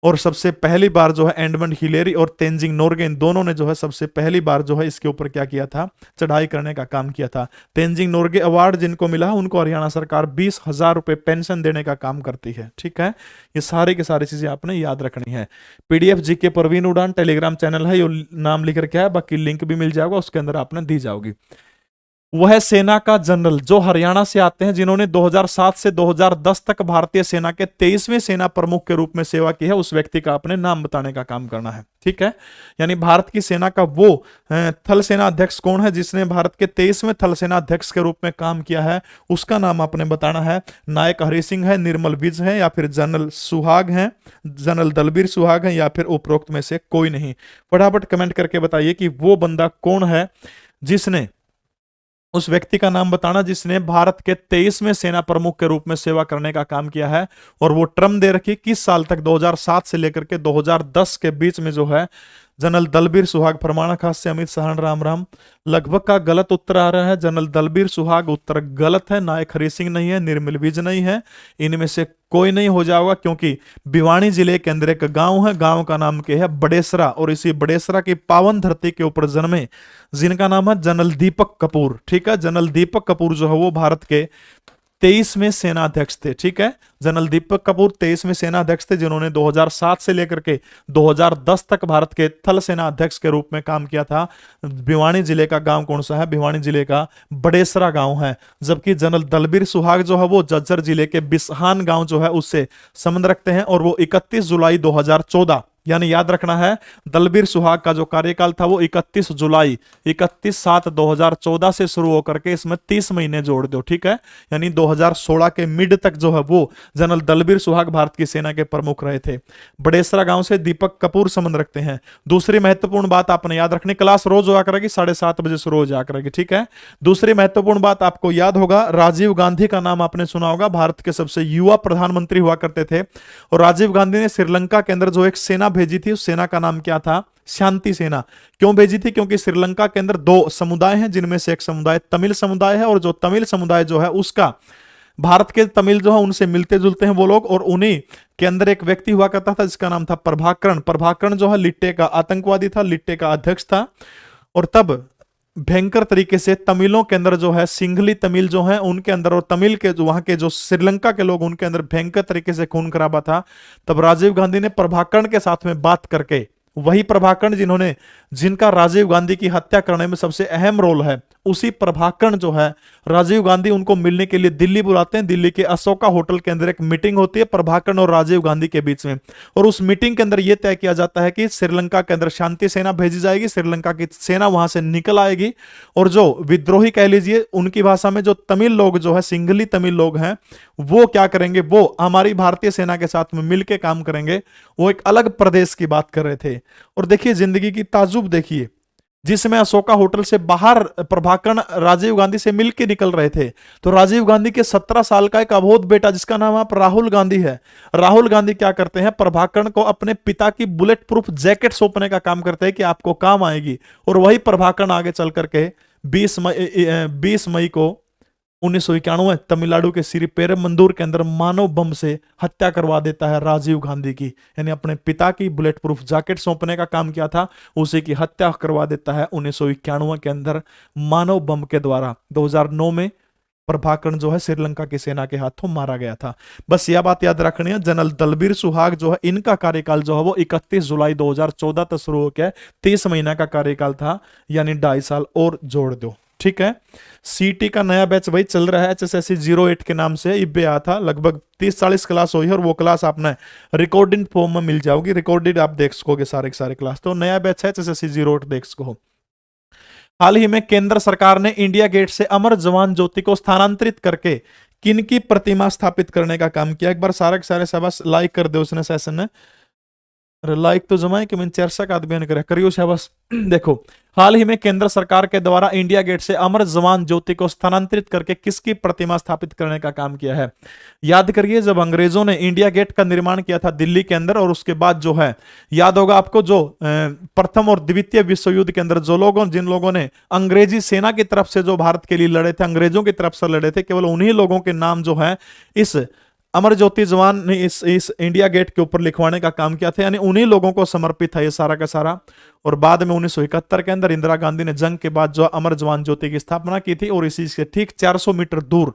और सबसे पहली बार जो है एडमंड हिलेरी और तेंजिंग नोर्गे, इन दोनों ने जो है सबसे पहली बार जो है इसके ऊपर क्या किया था? चढ़ाई करने का काम किया था। तेंजिंग नोर्गे अवार्ड जिनको मिला है उनको हरियाणा सरकार 20,000 रुपए पेंशन देने का काम करती है, ठीक है। ये सारी की सारी चीजें आपने याद रखनी है। पीडीएफ जीके परवीन उड़ान टेलीग्राम चैनल है, ये नाम लिख रखा है, बाकी लिंक भी मिल जाएगा, उसके अंदर आपने दी जाओगी। वह सेना का जनरल जो हरियाणा से आते हैं, जिन्होंने 2007 से 2010 तक भारतीय सेना के 23वें सेना प्रमुख के रूप में सेवा की है, उस व्यक्ति का अपने नाम बताने का काम करना है, ठीक है। यानी भारत की सेना का वो थल सेना अध्यक्ष कौन है जिसने भारत के 23वें थल सेना अध्यक्ष के रूप में काम किया है, उसका नाम आपने बताना है। नायक हरि सिंह है, निर्मल विज है, या फिर जनरल सुहाग है, जनरल दलबीर सुहाग है, या फिर उपरोक्त में से कोई नहीं। फटाफट कमेंट करके बताइए कि वो बंदा कौन है जिसने, उस व्यक्ति का नाम बताना जिसने भारत के 23वें सेना प्रमुख के रूप में सेवा करने का काम किया है। और वो टर्म दे रखी किस साल तक? 2007 से लेकर के 2010 के बीच में जो है जनरल दलबीर सुहाग। फरमाना खास से अमित सहन राम राम। लगभग का गलत उत्तर आ रहा है, जनरल दलबीर सुहाग उत्तर गलत है। नायक हरि सिंह नहीं है, निर्मल विज नहीं है, इनमें से कोई नहीं हो जाएगा, क्योंकि भिवानी जिले के अंदर एक गांव है, गांव का नाम क्या है? बड़ेसरा। और इसी बड़ेसरा की पावन धरती के ऊपर जन्मे जिनका नाम है जनरल दीपक कपूर, ठीक है। जनरल दीपक कपूर जो है वो भारत के 23वें सेनाध्यक्ष थे, ठीक है। जनरल दीपक कपूर 23वें सेनाध्यक्ष थे जिन्होंने 2007 से लेकर के 2010 तक भारत के थल सेना अध्यक्ष के रूप में काम किया था। भिवानी जिले का गांव कौन सा है? भिवानी जिले का बड़ेसरा गांव है। जबकि जनरल दलबीर सुहाग जो है वो झज्जर जिले के बिसहान गांव जो है उससे संबंध रखते हैं। और वो 31 जुलाई 2014 यानी याद रखना है, दलबीर सुहाग का जो कार्यकाल था वो 31 7 2014 से शुरू होकर के इसमें 30 महीने जोड़ दो, ठीक है। यानी 2016 के मिड तक जो है वो जनरल दलबीर सुहाग भारत की सेना के प्रमुख रहे थे। बड़ेसरा गांव से दीपक कपूर संबंध रखते हैं। दूसरी महत्वपूर्ण बात आपने याद रखनी, क्लास रोज हुआ करेगी 7:30 बजे शुरू हो जाया करेगी, ठीक है। दूसरी महत्वपूर्ण बात आपको याद होगा, राजीव गांधी का नाम आपने सुना होगा, भारत के सबसे युवा प्रधानमंत्री हुआ करते थे। और राजीव गांधी ने श्रीलंका के अंदर जो एक सेना भेजी थी, उस सेना का नाम क्या था? शांति सेना। क्यों भेजी थी? क्योंकि श्रीलंका के अंदर दो समुदाय हैं, जिनमें से एक समुदाय तमिल समुदाय है, और जो तमिल समुदाय जो है उसका भारत के तमिल जो है उनसे मिलते जुलते हैं वो लोग, और उन्हीं के अंदर एक व्यक्ति हुआ करता था जिसका नाम था प्रभाकरण। प्रभाकरण जो है लिट्टे का आतंकवादी था, लिट्टे का अध्यक्ष था। और तब भयंकर तरीके से तमिलों के अंदर जो है सिंघली तमिल जो है उनके अंदर, और तमिल के जो वहां के जो श्रीलंका के लोग उनके अंदर भयंकर तरीके से खून खराबा था। तब राजीव गांधी ने प्रभाकरण के साथ में बात करके, वही प्रभाकरण जिनका राजीव गांधी की हत्या करने में सबसे अहम रोल है, उसी प्रभाकरण जो है राजीव गांधी उनको मिलने के लिए दिल्ली बुलाते हैं। दिल्ली के अशोका होटल के अंदर एक मीटिंग होती है प्रभाकरण और राजीव गांधी के बीच में, और उस मीटिंग के अंदर यह तय किया जाता है कि श्रीलंका के अंदर शांति सेना भेजी जाएगी, श्रीलंका की सेना वहां से निकल आएगी, और जो विद्रोही कह लीजिए उनकी भाषा में जो तमिल लोग जो है सिंघली तमिल लोग हैं, वो क्या करेंगे? वो हमारी भारतीय सेना के साथ में मिलकर काम करेंगे। वो एक अलग प्रदेश की बात कर रहे थे। और देखिए जिंदगी की ताजुब देखिए, जिसमें अशोका होटल से बाहर प्रभाकरण राजीव गांधी से मिलकर निकल रहे थे, तो राजीव गांधी के 17 साल का एक अबोध बेटा जिसका नाम आप राहुल गांधी है, राहुल गांधी क्या करते हैं? प्रभाकरण को अपने पिता की बुलेट प्रूफ जैकेट सौंपने का काम करते हैं कि आपको काम आएगी। और वही प्रभाकरण आगे चल करके 20 मई को 1991 तमिलनाडु के श्री पेरमंदूर के अंदर मानव बम से हत्या करवा देता है राजीव गांधी की। यानी अपने पिता की बुलेट प्रूफ जैकेट सौंपने का काम किया था, उसी की हत्या करवा देता है 1991 के अंदर मानव बम के द्वारा। 2009 में प्रभाकरण जो है श्रीलंका की सेना के हाथों मारा गया था। बस यह बात याद रखनी है, जनरल दलबीर सुहाग जो है इनका कार्यकाल जो है वो 31 जुलाई 2014 तक शुरू होकर 30 महीना का कार्यकाल था, यानी 2.5 साल और जोड़ दो, ठीक है। सीटी का नया बैच भाई चल रहा है, HSSC 08 के नाम से इब्बे आया था, लगभग 30-40 क्लास हुई है, और वो क्लास आपने रिकॉर्डिंग फॉर्म में मिल जाओगी, रिकॉर्डेड आप देख सकोगे सारे के सारे क्लास। तो नया बैच है HSSC 08 देख सको। हाल ही में केंद्र सरकार ने इंडिया गेट से अमर जवान ज्योति को स्थानांतरित करके किन की प्रतिमा स्थापित करने का काम किया? एक बार सारे के सारे शाबाश लाइक कर दो उसने सेशन ने, अरे लाइक तो जमाए कि मैंने चर्चा का अध्ययन करियो शाबाश। देखो, हाल ही में केंद्र सरकार के द्वारा इंडिया गेट से अमर जवान ज्योति को स्थानांतरित करके किसकी प्रतिमा स्थापित करने का काम किया है? याद करिए, जब अंग्रेजों ने इंडिया गेट का निर्माण किया था दिल्ली के अंदर, और उसके बाद जो है याद होगा आपको, जो प्रथम और द्वितीय विश्व युद्ध के अंदर जिन लोगों ने अंग्रेजी सेना की तरफ से जो भारत के लिए लड़े थे, अंग्रेजों की तरफ से लड़े थे, केवल उन्हीं लोगों के नाम जो है इस अमर ज्योति जवान ने इस इंडिया गेट के ऊपर लिखवाने का काम किया था, यानी उन्हीं लोगों को समर्पित था ये सारा का सारा। और बाद में 1971 के अंदर इंदिरा गांधी ने जंग के बाद जो अमर जवान ज्योति की स्थापना की थी, और इसी से ठीक 400 मीटर दूर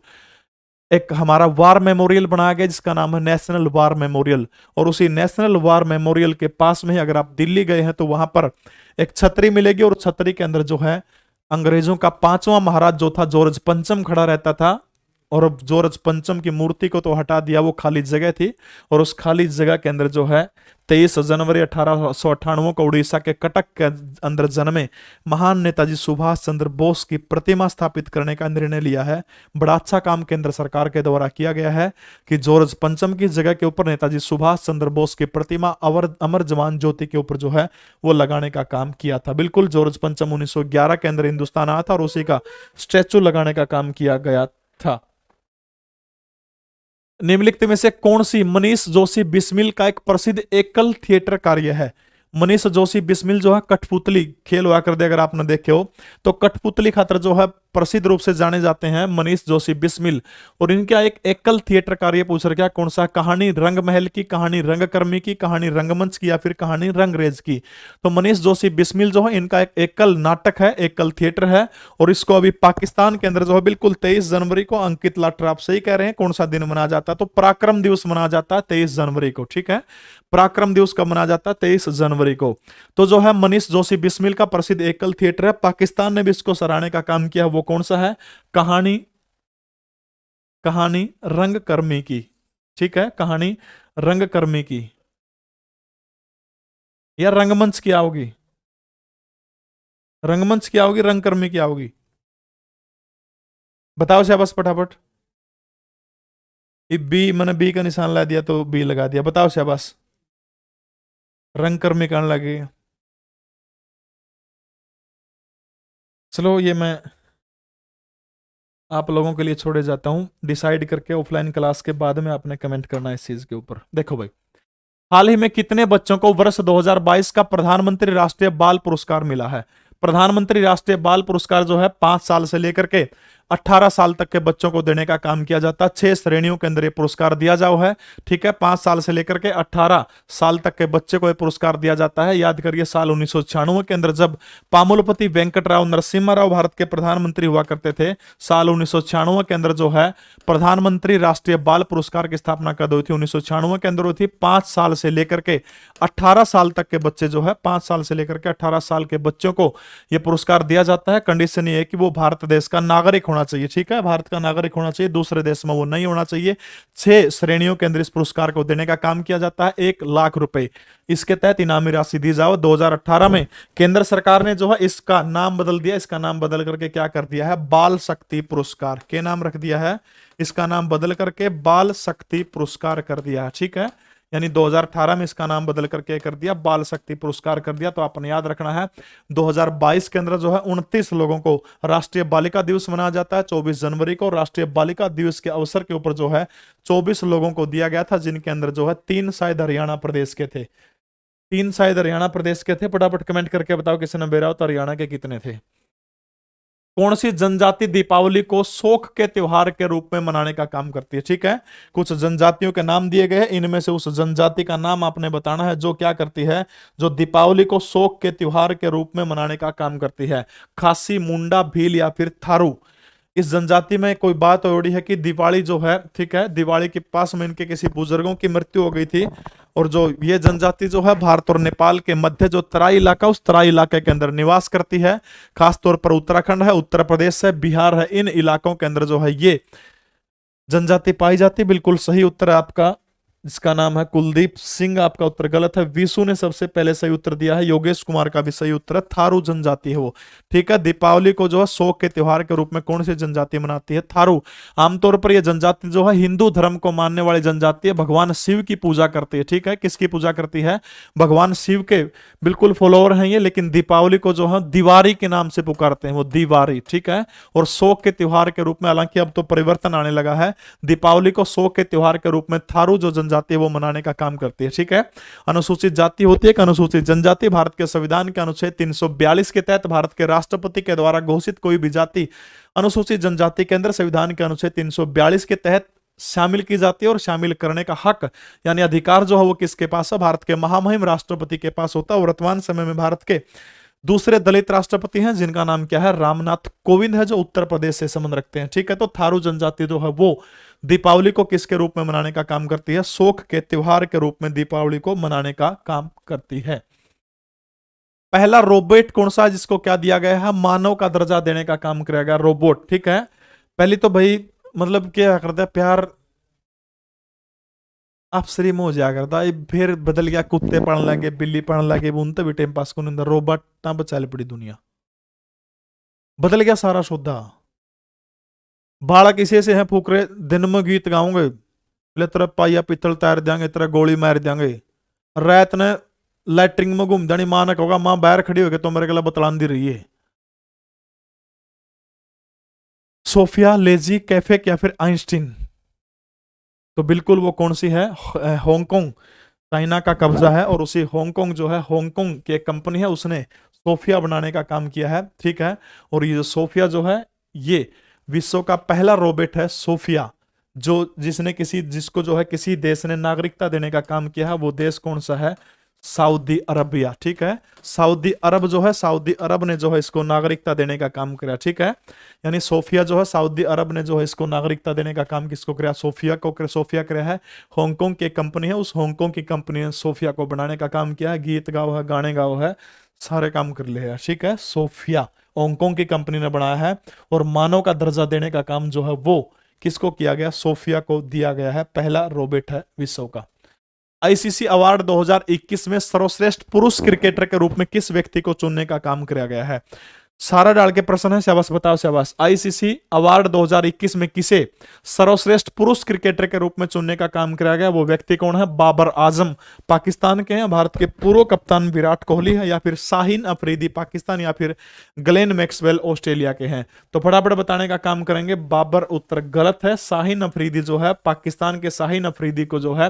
एक हमारा वार मेमोरियल बनाया गया जिसका नाम है नेशनल वार मेमोरियल। और उसी नेशनल वार मेमोरियल के पास में ही अगर आप दिल्ली गए हैं तो वहां पर एक छतरी मिलेगी, और छतरी के अंदर जो है अंग्रेजों का 5वां महाराज जो था जॉर्ज पंचम खड़ा रहता था। और अब जॉर्ज पंचम की मूर्ति को तो हटा दिया, वो खाली जगह थी, और उस खाली जगह के अंदर जो है 23 जनवरी 1898 को उड़ीसा के कटक के अंदर जन्मे महान नेताजी सुभाष चंद्र बोस की प्रतिमा स्थापित करने का निर्णय लिया है। बड़ा अच्छा काम केंद्र सरकार के द्वारा किया गया है कि जॉर्ज पंचम की जगह के ऊपर नेताजी सुभाष चंद्र बोस की प्रतिमा अमर जवान ज्योति के ऊपर जो है वो लगाने का काम किया था। बिल्कुल, जॉर्ज पंचम 1911 के अंदर हिंदुस्तान आया था, और उसी का स्टैचू लगाने का काम किया गया था। निम्नलिखित में से कौन सी मनीष जोशी बिस्मिल का एक प्रसिद्ध एकल थिएटर कार्य है? मनीष जोशी बिस्मिल जो है कठपुतली खेल हुआ कर दे, अगर आपने देखे हो तो कठपुतली खातर जो है प्रसिद्ध रूप से जाने जाते हैं मनीष जोशी बिस्मिल। और इनका एक एकल थिएटर कार्य पूछ रखा, कौन सा? कहानी रंग महल की, कहानी रंगकर्मी की, कहानी रंगमंच की, या फिर कहानी रंगरेज की। तो मनीष जोशी बिस्मिल जो है इनका एक एकल नाटक है, एकल थिएटर है, और इसको अभी पाकिस्तान के अंदर जो है बिल्कुल 23 जनवरी को, अंकित लाट्रा आप सही कह रहे हैं, कौन सा दिन मनाया जाता है? तो पराक्रम दिवस मनाया जाता है 23 जनवरी को, ठीक है। पराक्रम दिवस कब मनाया जाता है? 23 जनवरी को। तो जो है मनीष जोशी बिस्मिल का प्रसिद्ध एकल थिएटर है, पाकिस्तान ने भी इसको सराहने का काम किया, वो कौन सा है? कहानी रंगकर्मी की, ठीक है, कहानी रंगकर्मी की। या रंगमंच क्या होगी? रंगमंच क्या होगी? रंगकर्मी क्या होगी? बताओ शाबाश फटाफट। ये बी, मैंने बी का निशान ला दिया तो बी लगा दिया, बताओ शाबाश। रंगकर्मी कहने लगे। चलो ये मैं आप लोगों के लिए छोड़े जाता हूं, डिसाइड करके ऑफलाइन क्लास के बाद में आपने कमेंट करना है इस चीज के ऊपर। देखो भाई, हाल ही में कितने बच्चों को वर्ष 2022 का प्रधानमंत्री राष्ट्रीय बाल पुरस्कार मिला है? प्रधानमंत्री राष्ट्रीय बाल पुरस्कार जो है 5 साल से लेकर के 18 साल तक के बच्चों को देने का काम किया जाता है। 6 श्रेणियों के अंदर ये पुरस्कार दिया जाओ है। ठीक है, 5 साल से लेकर के 18 साल तक के बच्चे को यह पुरस्कार दिया जाता है। याद करिए, साल 1996 के अंदर जब पामुलपति वेंकटराव नरसिम्हा राव भारत के प्रधानमंत्री हुआ करते थे, साल 1996 के अंदर जो है प्रधानमंत्री राष्ट्रीय बाल पुरस्कार की स्थापना कब हुई थी? 1996 के अंदर हुई थी। 5 साल से लेकर के 18 साल तक के बच्चे जो है, 5 साल से लेकर के 18 साल के बच्चों को यह पुरस्कार दिया जाता है। कंडीशन ये है कि वो भारत देश का नागरिक होना चाहिए। ठीक है, भारत का नागरिक होना चाहिए, दूसरे देश में वो नहीं होना चाहिए। 6 श्रेणियों के अंदर इस पुरस्कार को देने का काम किया जाता है। 1 लाख रुपए इसके तहत इनामी राशि दी जाओ। 2018 में केंद्र सरकार ने जो है इसका नाम बदल दिया। इसका नाम बदल करके क्या कर दिया है? बाल शक्ति पुरस्कार। क्या नाम रख दिया है? इसका नाम बदल करके बाल शक्ति पुरस्कार कर दिया है। ठीक है, यानी 2018 में इसका नाम बदल करके कर दिया, बाल शक्ति पुरस्कार कर दिया। तो आपने याद रखना है 2022 के अंदर जो है 29 लोगों को राष्ट्रीय बालिका दिवस मनाया जाता है। 24 जनवरी को राष्ट्रीय बालिका दिवस के अवसर के ऊपर जो है 24 लोगों को दिया गया था, जिनके अंदर जो है 3 शायद हरियाणा प्रदेश के थे। 3 शायद हरियाणा प्रदेश के थे। फटाफट कमेंट करके बताओ किसी ने बेरा हो तो हरियाणा के कितने थे। कौन सी जनजाति दीपावली को शोक के त्योहार के रूप में मनाने का काम करती है? ठीक है, कुछ जनजातियों के नाम दिए गए हैं, इनमें से उस जनजाति का नाम आपने बताना है जो क्या करती है, जो दीपावली को शोक के त्योहार के रूप में मनाने का काम करती है। खासी, मुंडा, भील या फिर थारू। इस जनजाति में कोई बात हो रही है कि दिवाली जो है, ठीक है, दिवाली के पास में इनके किसी बुजुर्गों की मृत्यु हो गई थी, और जो ये जनजाति जो है भारत और नेपाल के मध्य जो तराई इलाका, उस तराई इलाके के अंदर निवास करती है। खासतौर पर उत्तराखंड है, उत्तर प्रदेश है, बिहार है, इन इलाकों के अंदर जो है ये जनजाति पाई जाती। बिल्कुल सही उत्तर है आपका, जिसका नाम है कुलदीप सिंह। आपका उत्तर गलत है। विशु ने सबसे पहले सही उत्तर दिया है। योगेश कुमार का भी सही उत्तर है, थारू जनजाति है वो। ठीक है, दीपावली को जो है शोक के त्योहार के रूप में कौन सी जनजाति मनाती है? थारू। आमतौर पर यह जनजाति जो है हिंदू धर्म को मानने वाली जनजाति है, भगवान शिव की पूजा करती है। ठीक है, किसकी पूजा करती है? भगवान शिव के बिल्कुल फॉलोअर हैं ये, लेकिन दीपावली को जो है दिवारी के नाम से पुकारते हैं, वो दिवारी। ठीक है, और शोक के त्योहार के रूप में, हालांकि अब तो परिवर्तन आने लगा है, दीपावली को शोक के त्योहार के रूप में थारू जो जनजाति है वो मनाने का काम करती है। ठीक है, अनुसूचित जाति होती है कि अनुसूचित जनजाति। भारत के संविधान के अनुच्छेद 342 के तहत भारत के राष्ट्रपति के द्वारा घोषित कोई भी जाति अनुसूचित जनजाति के अंदर संविधान के अनुच्छेद 342 के तहत शामिल की जाती है, और शामिल करने का हक यानी अधिकार जो है वो किसके पास है? भारत के महामहिम राष्ट्रपति के पास होता है। वर्तमान समय में भारत के दूसरे दलित राष्ट्रपति हैं, जिनका नाम क्या है? रामनाथ कोविंद है, जो उत्तर प्रदेश से संबंध रखते हैं। ठीक है, तो थारू जनजाति जो है वो दीपावली को किसके रूप में मनाने का काम करती है? शोक के त्योहार के रूप में दीपावली को मनाने का काम करती है। पहला रोबोट कौन सा, जिसको क्या दिया गया है? मानव का दर्जा देने का काम किया गया, रोबोट। ठीक है, पहले तो भाई मतलब क्या करता है, प्यार आप श्री हो जाया करता है, फिर बदल गया, कुत्ते पढ़ने लगे, बिल्ली पढ़ने लगे, उनते भी टाइम पास को रोबोट ना बचा पड़ी दुनिया, बदल गया सारा सौदा। बालक इसे से है फुकरे, दिन में गीत गाऊंगे, तेरा पाइया पित्तल तैर देंगे, तेरा गोली मार देंगे। रात ने लैटरिंग में घूम जानी, मां ने कहोगा मां बाहर खड़ी होगी तो मेरे गला बतलांदी रही है। सोफिया, लेजी, कैफे या फिर आइंस्टीन? तो बिल्कुल वो कौन सी है? हांगकांग, चाइना का कब्जा है, और उसी हांगकांग जो है, हांगकांग की एक कंपनी है, उसने सोफिया बनाने का काम किया है। ठीक है, और ये जो सोफिया जो है ये विश्व का पहला रोबोट है, सोफिया, जो जिसको जो है किसी देश ने नागरिकता देने का काम किया है। वो देश कौन सा है? Saudi Arabia. ठीक है, सऊदी अरब जो है, सऊदी अरब ने जो है इसको नागरिकता देने का काम किया। ठीक है, यानी सोफिया जो है, सऊदी अरब ने जो है इसको नागरिकता देने का काम किसको किया? सोफिया को। सोफिया किया है, हांगकांग की कंपनी है, उस हांगकांग की कंपनी ने सोफिया को बनाने का काम किया है। गीत गाओ है, गाने गाओ है, सारे काम कर ले है। ठीक है, सोफिया हांगकांग की कंपनी ने बनाया है, और मानव का दर्जा देने का काम जो है वो किसको किया गया? सोफिया को दिया गया है। पहला रोबोट है विश्व का। आईसीसी अवार्ड 2021 में सर्वश्रेष्ठ पुरुष क्रिकेटर के रूप में किस व्यक्ति को चुनने का काम किया गया है? सारा डाल के प्रश्न है, शाबाश बताओ शाबाश। आईसीसी अवार्ड 2021 में किसे सर्वश्रेष्ठ पुरुष क्रिकेटर के रूप में चुनने का काम किया गया? वो व्यक्ति कौन है? बाबर आजम पाकिस्तान के हैं, भारत के पूर्व कप्तान विराट कोहली है, या फिर शाहीन अफरीदी पाकिस्तान, या फिर ग्लेन मैक्सवेल ऑस्ट्रेलिया के हैं? तो फटाफट बताने का काम करेंगे। बाबर उत्तर गलत है, शाहीन अफरीदी जो है पाकिस्तान के शाहीन अफरीदी को जो है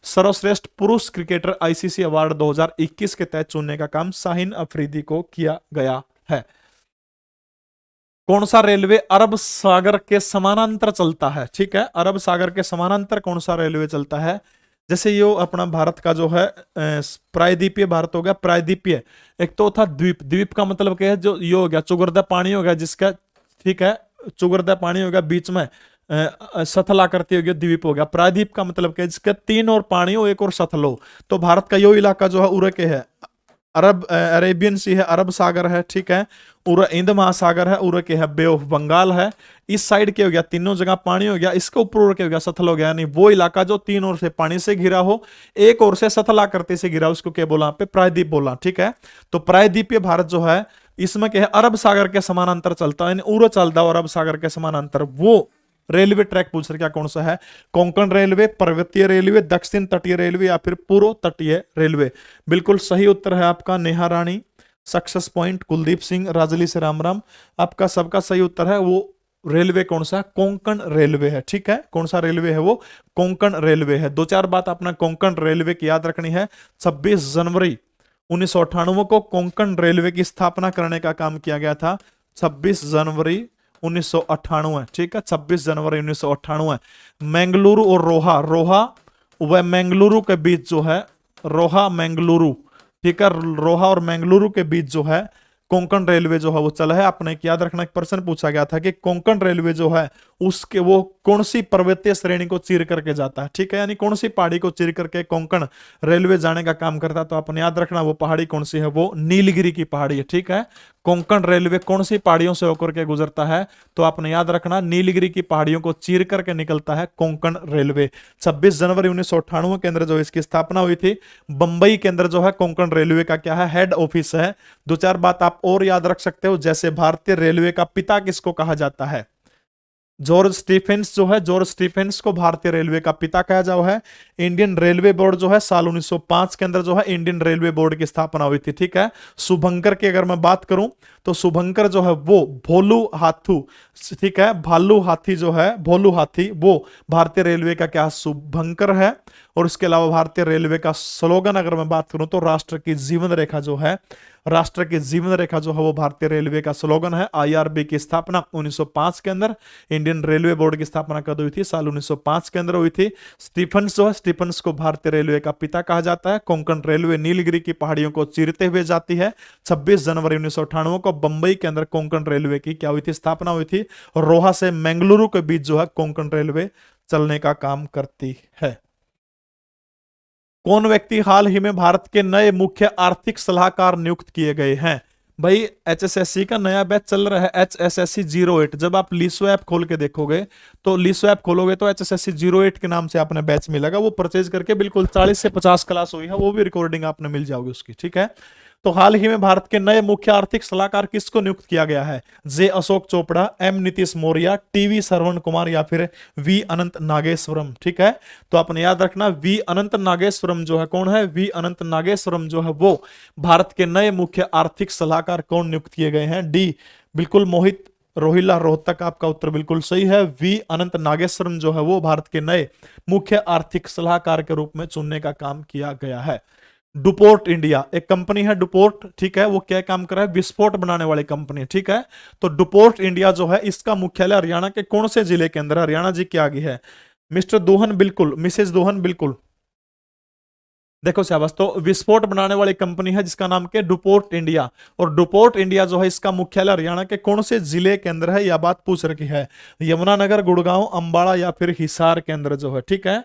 सर्वश्रेष्ठ पुरुष क्रिकेटर आईसीसी अवार्ड 2021 के तहत चुनने का काम शाहीन अफरीदी को किया गया है। कौन सा रेलवे अरब सागर के समानांतर चलता है? ठीक है, अरब सागर के समानांतर कौन सा रेलवे चलता है? जैसे ये अपना भारत का जो है प्रायद्वीपीय भारत हो गया, प्रायद्वीपीय। एक तो था द्वीप, द्वीप का मतलब क्या है? जो ये हो गया चुगरदा पानी हो गया जिसका, ठीक है, चुगरदा पानी हो गया बीच में सथल आकृति हो गया, द्वीप हो गया। प्रायद्वीप का मतलब क्या है? जिसका तीन और पानी हो, एक और सथल हो। तो भारत का यो इलाका जो है उरे के है, अरब अरेबियन सी है, अरब सागर है, ठीक है, उरा हिंद महासागर है, उरा के है बे ऑफ बंगाल है। इस साइड के हो गया तीनों जगह पानी हो गया, इसके ऊपर उड़ के हो गया सथल हो गया, यानी वो इलाका जो तीन ओर से पानी से घिरा हो, एक ओर से सथल आकृति से घिरा, उसको क्या बोला? पे प्रायद्वीप बोला, ठीक है। तो प्रायद्वीपीय भारत जो है इसमें क्या है? अरब सागर के समानांतर चलता है, उरा चलता है अरब सागर के समानांतर। वो रेलवे ट्रैक पूछ रहे क्या कौन सा है? कोंकण रेलवे, पर्वतीय रेलवे, दक्षिण तटीय रेलवे, या फिर पूर्व तटीय रेलवे? बिल्कुल सही उत्तर है आपका नेहा रानी, सक्सेस पॉइंट, कुलदीप सिंह, राजली से राम राम। आपका सबका सही उत्तर है वो रेलवे कौन सा? कोंकण रेलवे है, ठीक है। कौन सा रेलवे है वो? कोंकण रेलवे है। दो चार बात अपना कोंकण रेलवे की याद रखनी है। 26 जनवरी 1998 को कोंकण रेलवे की स्थापना करने का काम किया गया था। 26 जनवरी 1998, ठीक है, 26 जनवरी 1998। मंगलुरु और रोहा, रोहा व मंगलुरु के बीच जो है, रोहा मंगलुरु, ठीक है, रोहा और मंगलुरु के बीच जो है कोंकण रेलवे जो है वो चला है। आपने याद रखना, एक प्रश्न पूछा गया था कि कोंकण रेलवे जो है उसके वो कौन सी पर्वतीय श्रेणी को चीर करके जाता है, ठीक है, यानी कौन सी पहाड़ी को चीर करके कोंकण रेलवे जाने का काम करता है। तो आपने याद रखना वो पहाड़ी कौन सी है? वो नीलगिरी की पहाड़ी है, ठीक है। कोंकण रेलवे कौन सी पहाड़ियों से होकर के गुजरता है? तो आपने याद रखना नीलगिरी की पहाड़ियों को चीर करके निकलता है कोंकण रेलवे। 26 जनवरी 1998 के अंदर जो इसकी स्थापना हुई थी। बंबई के अंदर जो है कोंकण रेलवे का क्या है? हेड ऑफिस है। दो चार बात आप और याद रख सकते हो, जैसे भारतीय रेलवे का पिता किसको कहा जाता है? जॉर्ज स्टीफेंस जो है, जॉर्ज स्टीफेंस को भारतीय रेलवे का पिता कहा जाओ है। इंडियन रेलवे बोर्ड जो है साल 1905 के अंदर जो है इंडियन रेलवे बोर्ड की स्थापना हुई थी, ठीक है। शुभंकर की अगर मैं बात करूं तो शुभंकर जो है वो भोलू हाथू, ठीक है, भालू हाथी जो है, भोलू हाथी, वो भारतीय रेलवे का क्या शुभंकर है। और इसके अलावा भारतीय रेलवे का स्लोगन अगर मैं बात करूं तो राष्ट्र की जीवन रेखा जो है, राष्ट्र की जीवन रेखा जो है वो भारतीय रेलवे का स्लोगन है। आईआरबी की स्थापना 1905 के अंदर, इंडियन रेलवे बोर्ड की स्थापना कब हुई थी? साल 1905 के अंदर हुई थी। स्टीफेंस जो है, स्टीफेंस को भारतीय रेलवे का पिता कहा जाता है। कोंकण रेलवे नीलगिरी की पहाड़ियों को चीरते हुए जाती है। 26 जनवरी 1998 को बंबई के अंदर कोंकण रेलवे की क्या हुई थी? स्थापना हुई थी। रोहा से मंगलुरु के बीच जो है कोंकण रेलवे चलने का काम करती है। कौन व्यक्ति हाल ही में भारत के नए मुख्य आर्थिक सलाहकार नियुक्त किए गए हैं? भाई एचएसएससी का नया बैच चल रहा है, HSSC 08। जब आप लीसो ऐप खोल के देखोगे तो लीसो ऐप खोलोगे तो HSSC 08 के नाम से आपने बैच मिलेगा। वो परचेज करके बिल्कुल 40 से 50 क्लास हुई है, वो भी रिकॉर्डिंग आपने मिल जाओगी उसकी, ठीक है। तो हाल ही में भारत के नए मुख्य आर्थिक सलाहकार किसको नियुक्त किया गया है? जे अशोक चोपड़ा, एम नीतीश मौर्य, टीवी श्रवण कुमार, या फिर वी अनंत नागेश्वरम, ठीक है। तो आपने याद रखना वी अनंत नागेश्वरम जो है कौन है? वी अनंत नागेश्वरम जो है वो भारत के नए मुख्य आर्थिक सलाहकार कौन नियुक्त किए गए हैं? डी बिल्कुल मोहित रोहिला रोहतक, आपका उत्तर बिल्कुल सही है। वी अनंत नागेश्वरम जो है वो भारत के नए मुख्य आर्थिक सलाहकार के रूप में चुनने का काम किया गया है। डुपोर्ट इंडिया एक कंपनी है, डुपोर्ट, ठीक है, वो क्या काम कर रहा है? विस्फोट बनाने वाली कंपनी, ठीक है। तो डुपोर्ट इंडिया जो है इसका मुख्यालय हरियाणा के कौन से जिले के अंदर? हरियाणा जी के आगे है। मिस्टर दोहन बिल्कुल, मिसेज दोहन बिल्कुल, देखो शाबाश। तो विस्फोट बनाने वाली कंपनी है जिसका नाम क्या? डुपोर्ट इंडिया। और डुपोर्ट इंडिया जो है इसका मुख्यालय हरियाणा के कौन से जिले के अंदर है? यह बात पूछ रखी है। यमुनानगर, गुड़गांव, अंबाला, या फिर हिसार के अंदर जो है, ठीक है।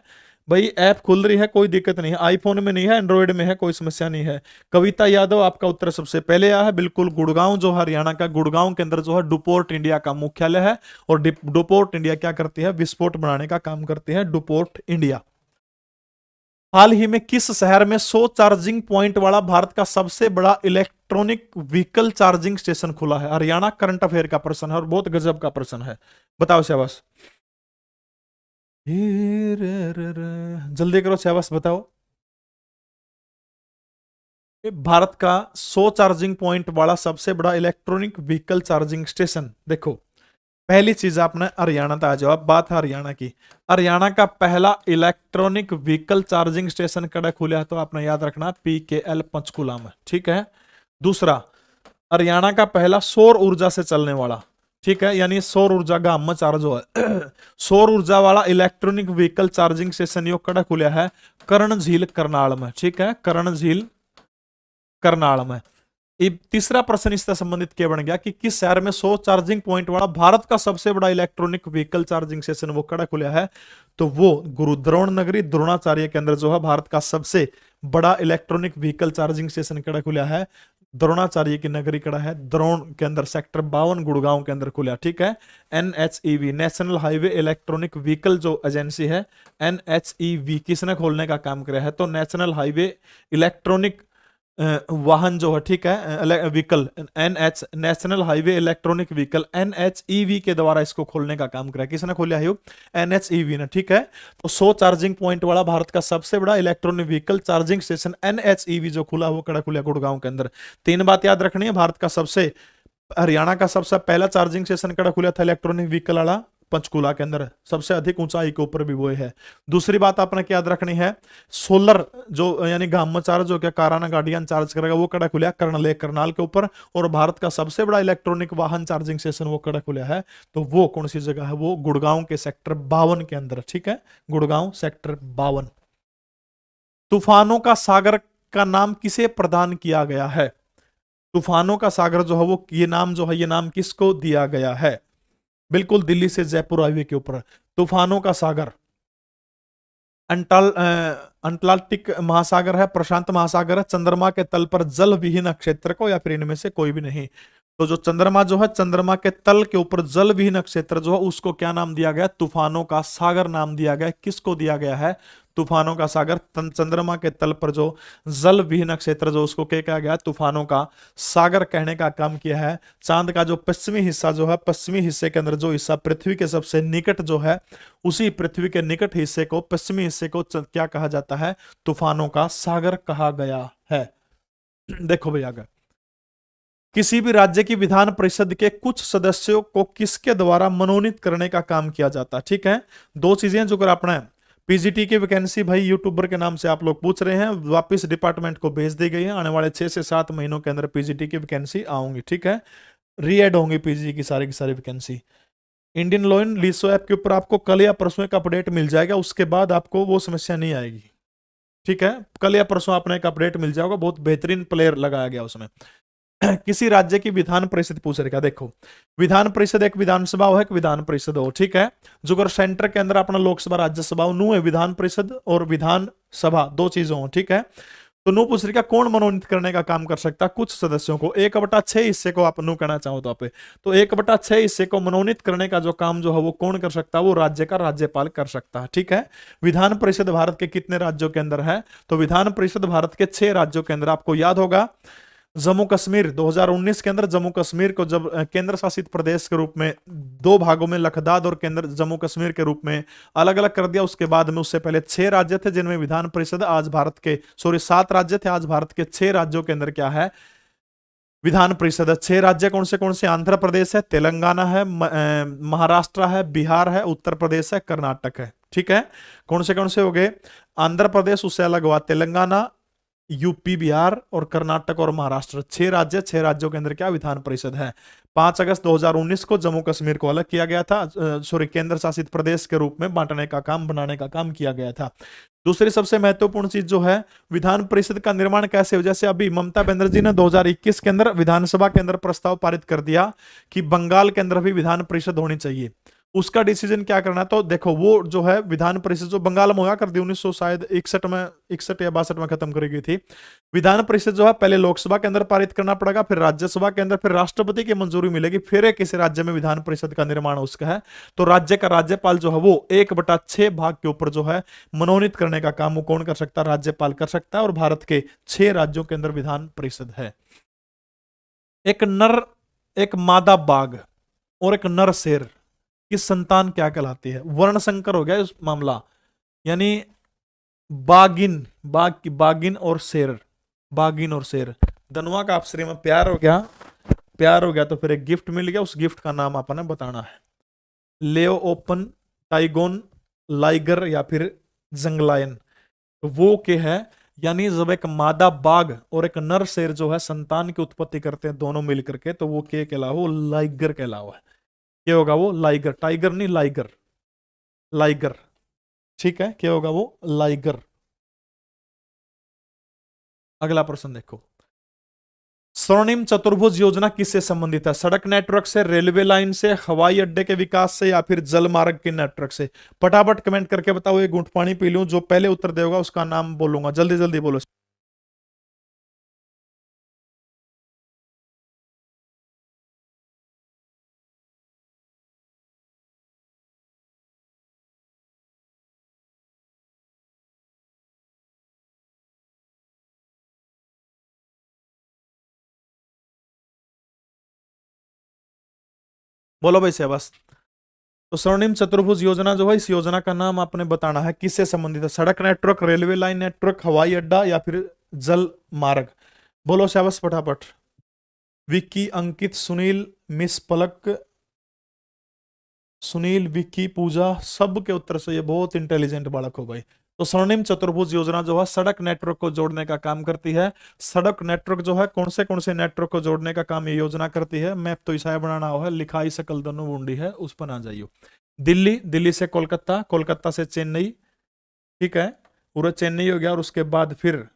भाई ऐप खुल रही है, कोई दिक्कत नहीं है। आईफोन में नहीं है, एंड्रॉइड में है, कोई समस्या नहीं है। कविता यादव, आपका उत्तर सबसे पहले आया है, बिल्कुल। गुड़गांव जो हरियाणा का, गुड़गांव के अंदर जो है डुपोर्ट इंडिया का मुख्यालय है। और डुपोर्ट इंडिया क्या करती है? विस्फोट बनाने का काम करती है डुपोर्ट इंडिया। हाल ही में किस शहर में 100 चार्जिंग पॉइंट वाला भारत का सबसे बड़ा इलेक्ट्रॉनिक व्हीकल चार्जिंग स्टेशन खुला है? हरियाणा, करंट अफेयर का प्रश्न है और बहुत गजब का प्रश्न है। बताओ शाबाश, जल्दी करो शाबाश, बताओ। भारत का 100 चार्जिंग पॉइंट वाला सबसे बड़ा इलेक्ट्रॉनिक व्हीकल चार्जिंग स्टेशन, देखो पहली चीज आपने हरियाणा था, जवाब बात है हरियाणा की। हरियाणा का पहला इलेक्ट्रॉनिक व्हीकल चार्जिंग स्टेशन कड़ा खुला है, तो आपने याद रखना PKL पंचकुला में, ठीक है। दूसरा, हरियाणा का पहला सौर ऊर्जा से चलने वाला, ठीक है, यानी सौर ऊर्जा गांव में चार्ज हो सौर ऊर्जा वाला इलेक्ट्रॉनिक व्हीकल चार्जिंग स्टेशन यो कड़ा खुला है कर्ण झील करनाल में, ठीक है, कर्ण झील करनाल में। तीसरा प्रश्न इससे संबंधित क्या बन गया कि किस शहर में 100 चार्जिंग पॉइंट वाला भारत का सबसे बड़ा इलेक्ट्रॉनिक व्हीकल चार्जिंग स्टेशन वो कड़ा खुला है? तो वो गुरु द्रोण नगरी द्रोणाचार्य के अंदर जो है भारत का सबसे बड़ा इलेक्ट्रॉनिक व्हीकल चार्जिंग स्टेशन कड़ा खुला है, द्रोणाचार्य की नगरी कड़ा है, द्रोण के अंदर सेक्टर 52 गुड़गांव के अंदर खुला, ठीक है। NHEV national highway electronic vehicle जो एजेंसी है, NHEV किसने खोलने का काम किया है? तो नेशनल हाईवे इलेक्ट्रॉनिक वाहन जो है, ठीक है, vehicle national highway electronic vehicle NHEV के द्वारा इसको खोलने का काम करा। किसने खोला है? NHEV ने, ठीक है। तो 100 चार्जिंग पॉइंट वाला भारत का सबसे बड़ा electronic vehicle charging station NHEV जो खुला वो कड़ा खुला गुड़गांव के अंदर। तीन बात याद रखनी है, भारत का सबसे हरियाणा का सबसे पहला चार्जिंग स्टेशन कड़ा खुला था इलेक्ट्रॉनिक व्हीकल वाला पंचकुला के अंदर, सबसे अधिक ऊंचाई के ऊपर भी वो है। दूसरी बात आपने क्या याद रखनी है, सोलर जो यानी गांव में चार्ज हो क्या काराना गाड़ियां चार्ज करेगा वो कड़ा खुला करनाल करनाल के ऊपर। और भारत का सबसे बड़ा इलेक्ट्रॉनिक वाहन चार्जिंग स्टेशन वो कड़ा खुला है, तो वो कौन सी जगह है? वो गुड़गांव के सेक्टर 52 के अंदर, ठीक है, गुड़गांव सेक्टर 52। तूफानों का सागर का नाम किसे प्रदान किया गया है? तूफानों का सागर जो है वो ये नाम जो है ये नाम किसको दिया गया है? बिल्कुल दिल्ली से जयपुर हाईवे के ऊपर तूफानों का सागर अंटार्कटिक महासागर है, प्रशांत महासागर है, चंद्रमा के तल पर जल विहीन क्षेत्र को, या फिर इनमें से कोई भी नहीं। तो जो चंद्रमा जो है, चंद्रमा के तल के ऊपर जल विहीन क्षेत्र जो है उसको क्या नाम दिया गया? तूफानों का सागर नाम दिया गया। किसको दिया गया है? तूफानों का सागर। चंद्रमा के तल पर जो जल विहीन क्षेत्र जो उसको क्या कहा गया? तूफानों का सागर कहने का काम किया है। चांद का जो पश्चिमी हिस्सा जो है, पश्चिमी हिस्से के अंदर जो हिस्सा पृथ्वी के सबसे निकट जो है, उसी पृथ्वी के निकट हिस्से को, पश्चिमी हिस्से को क्या कहा जाता है? तूफानों का सागर कहा गया है। देखो भैया, अगर किसी भी राज्य की विधान परिषद के कुछ सदस्यों को किसके द्वारा मनोनीत करने का काम किया जाता है? ठीक है, दो चीजें जो कर अपना पीजीटी की वैकेंसी भाई यूट्यूबर के नाम से आप लोग पूछ रहे हैं, वापस डिपार्टमेंट को भेज दी गई है। आने वाले 6 से 7 महीनों के अंदर पीजीटी की वैकेंसी आऊंगी, ठीक है, रीएड होंगी पीजी की सारी वैकेंसी। इंडियन लॉ इन लीसो ऐप के ऊपर आपको कल या परसों एक अपडेट मिल जाएगा, उसके बाद आपको वो समस्या नहीं आएगी, ठीक है। कल या परसों आपने एक अपडेट मिल जाएगा, बहुत बेहतरीन प्लेयर लगाया गया उसमें। किसी राज्य की विधान परिषद पूछ रहा, देखो विधान परिषद एक विधानसभा हो, एक विधान परिषद हो, ठीक है। जो अगर सेंटर के अंदर अपना लोकसभा राज्यसभा नू है, विधान परिषद और विधान सभा दो चीजों हो, ठीक है। तो नू पूछ रही कौन मनोनीत करने का काम कर सकता है? कुछ सदस्यों को 1/6 हिस्से को आप नू कहना चाहो तो आप, तो 1/6 हिस्से को मनोनीत करने का जो काम जो है वो कौन कर सकता है? वो राज्य का राज्यपाल कर सकता है, ठीक है। विधान परिषद भारत के कितने राज्यों के अंदर है? तो विधान परिषद भारत के 6 राज्यों के अंदर। आपको याद होगा जम्मू कश्मीर 2019 के अंदर जम्मू कश्मीर को जब केंद्र शासित प्रदेश के रूप में 2 भागों में लद्दाख और केंद्र जम्मू कश्मीर के रूप में अलग अलग कर दिया, उसके बाद में उससे पहले 6 राज्य थे जिनमें विधान परिषद, आज भारत के 7 राज्य थे, आज भारत के 6 राज्यों के अंदर क्या है? विधान परिषद। 6 राज्य कौन से? आंध्र प्रदेश है, तेलंगाना है, महाराष्ट्र है, बिहार है, उत्तर प्रदेश है, कर्नाटक है, ठीक है। कौन से हो गए? आंध्र प्रदेश, उससे अलग हुआ तेलंगाना, यूपी, बिहार और कर्नाटक और महाराष्ट्र। 6 राज्य, 6 राज्यों के अंदर क्या विधान परिषद है। 5 अगस्त 2019 को जम्मू कश्मीर को अलग किया गया था, केंद्र शासित प्रदेश के रूप में बांटने का काम, बनाने का काम किया गया था। दूसरी सबसे महत्वपूर्ण चीज जो है, विधान परिषद का निर्माण कैसे हो? जैसे अभी ममता बनर्जी ने 2021 के अंदर विधानसभा के अंदर प्रस्ताव पारित कर दिया कि बंगाल के अंदर भी विधान परिषद होनी चाहिए। उसका डिसीजन क्या करना है। तो देखो वो जो है विधान परिषद जो बंगाल में हुआ कर दी 1900 शायद 61 में, 61 या 62 में खत्म करी गई थी। विधान परिषद जो है पहले लोकसभा के अंदर पारित करना पड़ेगा, फिर राज्यसभा के अंदर, फिर राष्ट्रपति की मंजूरी मिलेगी, फिर एक किसी राज्य में विधान परिषद का निर्माण उसका है। तो राज्य का राज्यपाल जो है वो 1/6 भाग के ऊपर जो है मनोनीत करने का काम वो कौन कर सकता है, राज्यपाल कर सकता है। और भारत के 6 राज्यों के अंदर विधान परिषद है। एक मादा बाघ और एक नर शेर की संतान क्या कहलाती है। वर्ण संकर हो गया इस मामला, यानी बागिन, बाघ की बागिन और शेर, बागिन और शेर दोनों का आपस में प्यार हो गया, प्यार हो गया तो फिर एक गिफ्ट मिल गया। उस गिफ्ट का नाम आपने बताना है। लेओ ओपन, टाइगोन, लाइगर या फिर जंगलायन। वो के है, यानी जब एक मादा बाघ और एक नर शेर जो है संतान की उत्पत्ति करते हैं दोनों मिलकर के, तो वो के कहलाओ, वो लाइगर कहलाओ है। क्या होगा वो, लाइगर, टाइगर नहीं लाइगर, लाइगर, ठीक है। क्या होगा वो, लाइगर। अगला प्रश्न देखो, स्वर्णिम चतुर्भुज योजना किससे संबंधित है। सड़क नेटवर्क से, रेलवे लाइन से, हवाई अड्डे के विकास से या फिर जल मार्ग के नेटवर्क से। फटाफट कमेंट करके बताओ, एक घूंट पानी पी लूं, जो पहले उत्तर देगा उसका नाम बोलूंगा। जल्दी जल्दी बोलो। बोलो भाई शाबाश। तो स्वर्णिम चतुर्भुज योजना जो है, इस योजना का नाम आपने बताना है, किससे संबंधित है। सड़क नेटवर्क, रेलवे लाइन नेटवर्क, हवाई अड्डा या फिर जल मार्ग। बोलो शाबाश फटाफट। विक्की, अंकित, सुनील, मिस पलक, सुनील, विक्की, पूजा, सब के उत्तर से ये बहुत इंटेलिजेंट बालक हो भाई। तो स्वर्णिम चतुर्भुज योजना जो है सड़क नेटवर्क को जोड़ने का काम करती है। सड़क नेटवर्क जो है कौन से नेटवर्क को जोड़ने का काम ये योजना करती है। मैप तो ईसाई बनाना हो है, लिखाई सकल दोनों बूंदी है, उस पर आ जाइयो। दिल्ली, दिल्ली से कोलकाता, कोलकाता से चेन्नई, ठीक है, पूरा चेन्नई हो गया। और उसके बाद फिर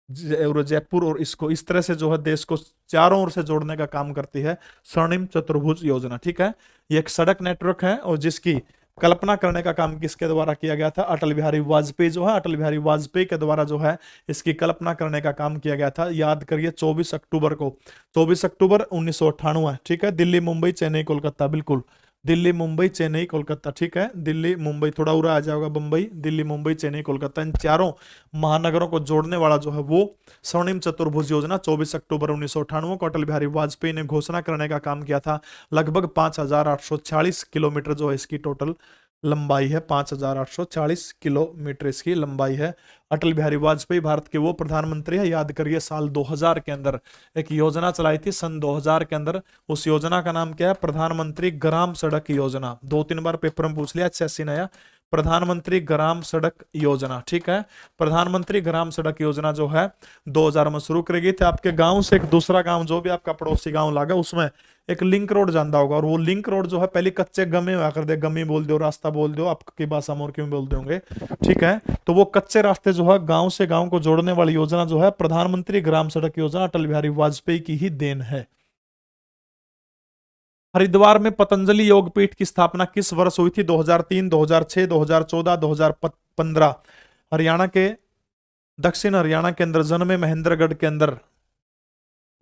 जयपुर, और इसको इस तरह से जो है देश को चारों ओर से जोड़ने का काम करती है स्वर्णिम चतुर्भुज योजना, ठीक है। ये एक सड़क नेटवर्क है और जिसकी कल्पना करने का काम किसके द्वारा किया गया था, अटल बिहारी वाजपेयी जो है, अटल बिहारी वाजपेयी के द्वारा जो है इसकी कल्पना करने का काम किया गया था। याद करिए 24 अक्टूबर को, 24 अक्टूबर 1998, ठीक है। दिल्ली, मुंबई, चेन्नई, कोलकाता, बिल्कुल दिल्ली, मुंबई, चेन्नई, कोलकाता, ठीक है। दिल्ली, मुंबई, थोड़ा उरा आ जाएगा बंबई, दिल्ली, मुंबई, चेन्नई, कोलकाता, इन चारों महानगरों को जोड़ने वाला जो है वो स्वर्णिम चतुर्भुज योजना 24 अक्टूबर 1998 को अटल बिहारी वाजपेयी ने घोषणा करने का काम किया था। लगभग 5840 किलोमीटर जो है इसकी टोटल लंबाई है, 5840 किलोमीटर इसकी लंबाई है। अटल बिहारी वाजपेयी भारत के वो प्रधानमंत्री है, याद करिए साल 2000 के अंदर एक योजना चलाई थी, सन 2000 के अंदर। उस योजना का नाम क्या है, प्रधानमंत्री ग्राम सड़क योजना। 2-3 बार पेपर में पूछ लिया, 86 नया, प्रधानमंत्री ग्राम सड़क योजना, ठीक है। प्रधानमंत्री ग्राम सड़क योजना जो है 2000 में शुरू करी गई थी। आपके गांव से एक दूसरा गांव, जो भी आपका पड़ोसी गांव लगा, उसमें एक लिंक रोड जानता होगा। और वो लिंक रोड जो है पहले कच्चे गमे हुआ कर दे, गमी बोल दो, रास्ता बोल दो, आपकी भाषा में और क्यों बोलते होंगे, ठीक है। तो वो कच्चे रास्ते जो है गांव से गांव को जोड़ने वाली योजना जो है प्रधानमंत्री ग्राम सड़क योजना अटल बिहारी वाजपेयी की ही देन है। हरिद्वार में पतंजलि योगपीठ की स्थापना किस वर्ष हुई थी। 2003, 2006, 2014, 2015। हरियाणा के, दक्षिण हरियाणा के अंदर जन्मे महेंद्रगढ़ के अंदर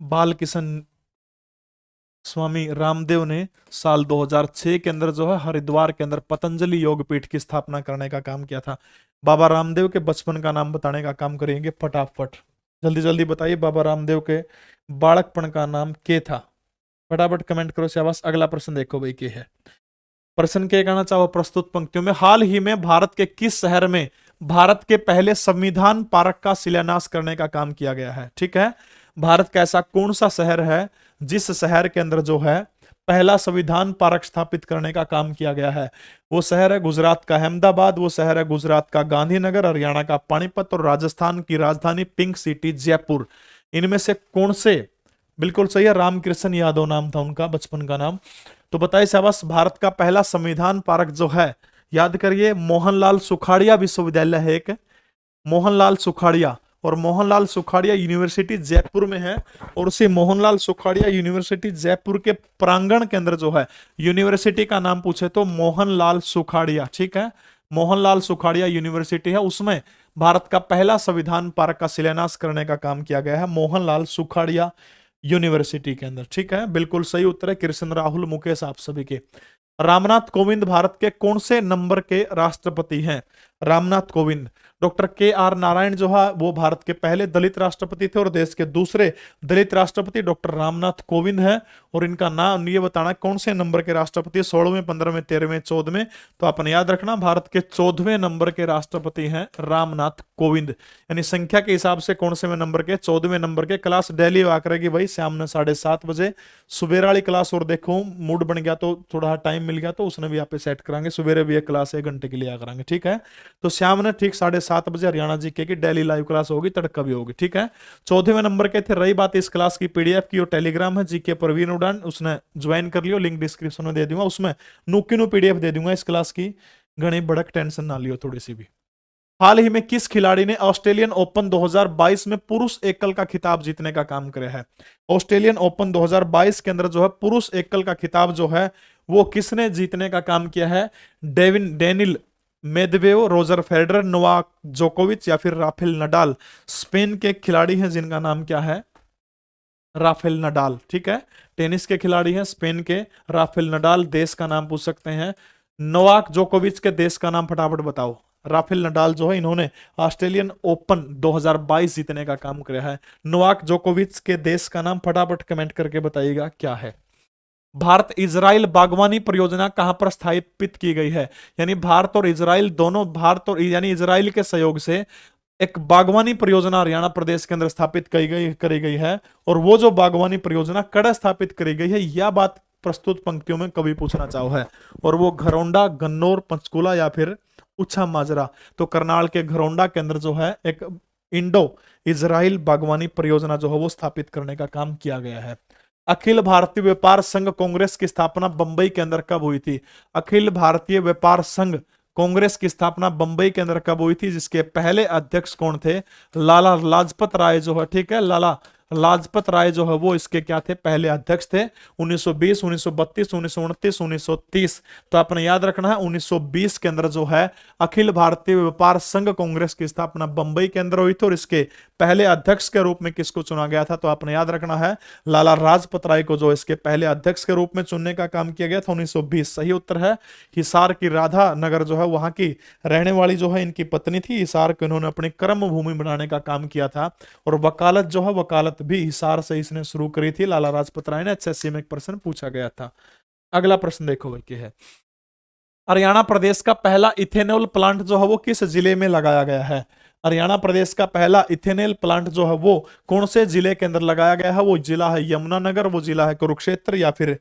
बाल किशन स्वामी रामदेव ने साल 2006 के अंदर जो है हरिद्वार के अंदर पतंजलि योगपीठ की स्थापना करने का काम किया था। बाबा रामदेव के बचपन का नाम बताने का काम करेंगे फटाफट, जल्दी जल्दी बताइए। बाबा रामदेव के बालकपन का नाम क्या था, फटाफट कमेंट करो शाबाश। अगला प्रश्न देखो भाई क्या है। प्रश्न क्या कहना चाहो प्रस्तुत पंक्तियों में। हाल ही में भारत के किस शहर में भारत के पहले संविधान पार्क का शिलान्यास करने का काम किया गया है, ठीक है। भारत का ऐसा कौन सा शहर है जिस शहर के अंदर जो है पहला संविधान पार्क स्थापित करने का काम किया गया है। वो शहर है गुजरात का अहमदाबाद, वो शहर है गुजरात का गांधीनगर, हरियाणा का पानीपत और राजस्थान की राजधानी पिंक सिटी जयपुर। इनमें से कौन से, बिल्कुल सही है, रामकृष्ण यादव नाम था उनका बचपन का नाम। तो बताइए शाबाश, भारत का पहला संविधान पार्क जो है, याद करिए मोहनलाल सुखाड़िया विश्वविद्यालय है एक, मोहनलाल सुखाड़िया। और मोहनलाल सुखाड़िया यूनिवर्सिटी जयपुर में है, और उसी मोहनलाल सुखाड़िया यूनिवर्सिटी जयपुर के प्रांगण के अंदर जो है यूनिवर्सिटी का नाम पूछे तो मोहनलाल सुखाड़िया, ठीक है, मोहनलाल सुखाड़िया यूनिवर्सिटी है, उसमें भारत का पहला संविधान पार्क का शिलान्यास करने का काम किया गया है मोहनलाल सुखाड़िया यूनिवर्सिटी के अंदर, ठीक है, बिल्कुल सही उत्तर है कृष्ण राहुल मुकेश आप सभी के। रामनाथ कोविंद भारत के कौन से नंबर के राष्ट्रपति हैं? रामनाथ कोविंद, डॉक्टर KR नारायण जो है वो भारत के पहले दलित राष्ट्रपति थे और देश के दूसरे दलित राष्ट्रपति डॉक्टर रामनाथ कोविंद है। और इनका नाम ये बताना कौन से नंबर के राष्ट्रपति, 16वें, 15वें, 13वें, 14वें, तो आपने याद रखना भारत के 14वें नंबर के राष्ट्रपति हैं रामनाथ कोविंद, यानी संख्या के हिसाब से कौन से नंबर के, 14वें नंबर के। क्लास डेली हुआ करेगी भाई शाम में 7:30 बजे, सुबह वाली क्लास, और देखो मूड बन गया तो थोड़ा टाइम मिल गया तो उसने भी आप पे सेट कराएंगे, सुबह भी एक क्लास 1 घंटे के लिए आ कराएंगे, ठीक है। तो शाम ने ठीक 7:30 बजे हरियाणा जीके की डेली लाइव क्लास होगी, तड़का भी होगी, ठीक है। 14वें नंबर के थे। रही बात इस क्लास की पीडीएफ की, और टेलीग्राम है जीके प्रवीण उड़ान, उसने ज्वाइन कर लियो, लिंक डिस्क्रिप्शन में दे दूंगा, उसमें नुकी पीडीएफ दे दूंगा इस क्लास की, घनी बड़क टेंशन ना लियो थोड़ी सी भी। हाल ही में किस खिलाड़ी ने ऑस्ट्रेलियन ओपन 2022 में पुरुष एकल का खिताब जीतने का काम किया है? ऑस्ट्रेलियन ओपन 2022 के अंदर जो है पुरुष एकल का खिताब जो है वो किसने जीतने का काम किया है? डेनिल मेदवेव, रोजर फेडरर, नोवाक जोकोविच या फिर राफेल नडाल। स्पेन के खिलाड़ी हैं जिनका नाम क्या है? राफेल नडाल, ठीक है, टेनिस के खिलाड़ी हैं स्पेन के राफेल नडाल। देश का नाम पूछ सकते हैं। नोवाक जोकोविच के देश का नाम फटाफट बताओ। राफेल नडाल जो है इन्होंने ऑस्ट्रेलियन ओपन 2022 जीतने का काम किया है। नोवाक जोकोविच के देश का नाम फटाफट कमेंट करके बताइएगा क्या है। भारत इजराइल बागवानी परियोजना कहां पर स्थापित की गई है? यानी भारत और इजराइल दोनों, भारत और यानी इजराइल के सहयोग से एक बागवानी परियोजना हरियाणा प्रदेश के अंदर स्थापित करी गई है। और वो जो बागवानी परियोजना कड़ स्थापित करी गई है, यह बात प्रस्तुत पंक्तियों में कवि पूछना चाहो है, और वो घरौंडा, गन्नौर, पंचकूला या फिर उच्छा माजरा। तो करनाल के घरौंडा के अंदर जो है एक इंडो इजराइल बागवानी परियोजना जो है वो स्थापित करने का काम किया गया है। अखिल भारतीय व्यापार संघ कांग्रेस की स्थापना बंबई के अंदर कब हुई थी? अखिल भारतीय व्यापार संघ कांग्रेस की स्थापना बंबई के अंदर कब हुई थी, जिसके पहले अध्यक्ष कौन थे? लाला लाजपत राय जो है, ठीक है, लाला लाजपत राय जो है वो इसके क्या थे? पहले अध्यक्ष थे। 1920, 1932, 1929, 1930। तो आपने याद रखना है 1920 के अंदर जो है अखिल भारतीय व्यापार संघ कांग्रेस की स्थापना बंबई के अंदर हुई थी, और इसके पहले अध्यक्ष के रूप में किसको चुना गया था? तो आपने याद रखना है लाला लाजपत राय को जो इसके पहले अध्यक्ष के रूप में चुनने का काम किया गया था 1920। सही उत्तर है हिसार की राधा नगर जो है वहां की रहने वाली जो है इनकी पत्नी थी। हिसार को इन्होंने अपनी कर्म भूमि बनाने का काम किया था। और वकालत जो है वकालत भी हिसार से इसने शुरू करी थी लाला लाजपत राय ने। एचएससी में एक प्रश्न पूछा गया था। अगला प्रश्न देखो भाई क्या है। हरियाणा प्रदेश का पहला इथेनॉल प्लांट जो है वो किस जिले में लगाया गया है? हरियाणा प्रदेश का पहला इथेनॉल प्लांट जो है वो कौन से जिले के अंदर लगाया गया है? वो जिला है यमुनानगर, वो जिला है कुरुक्षेत्र, या फिर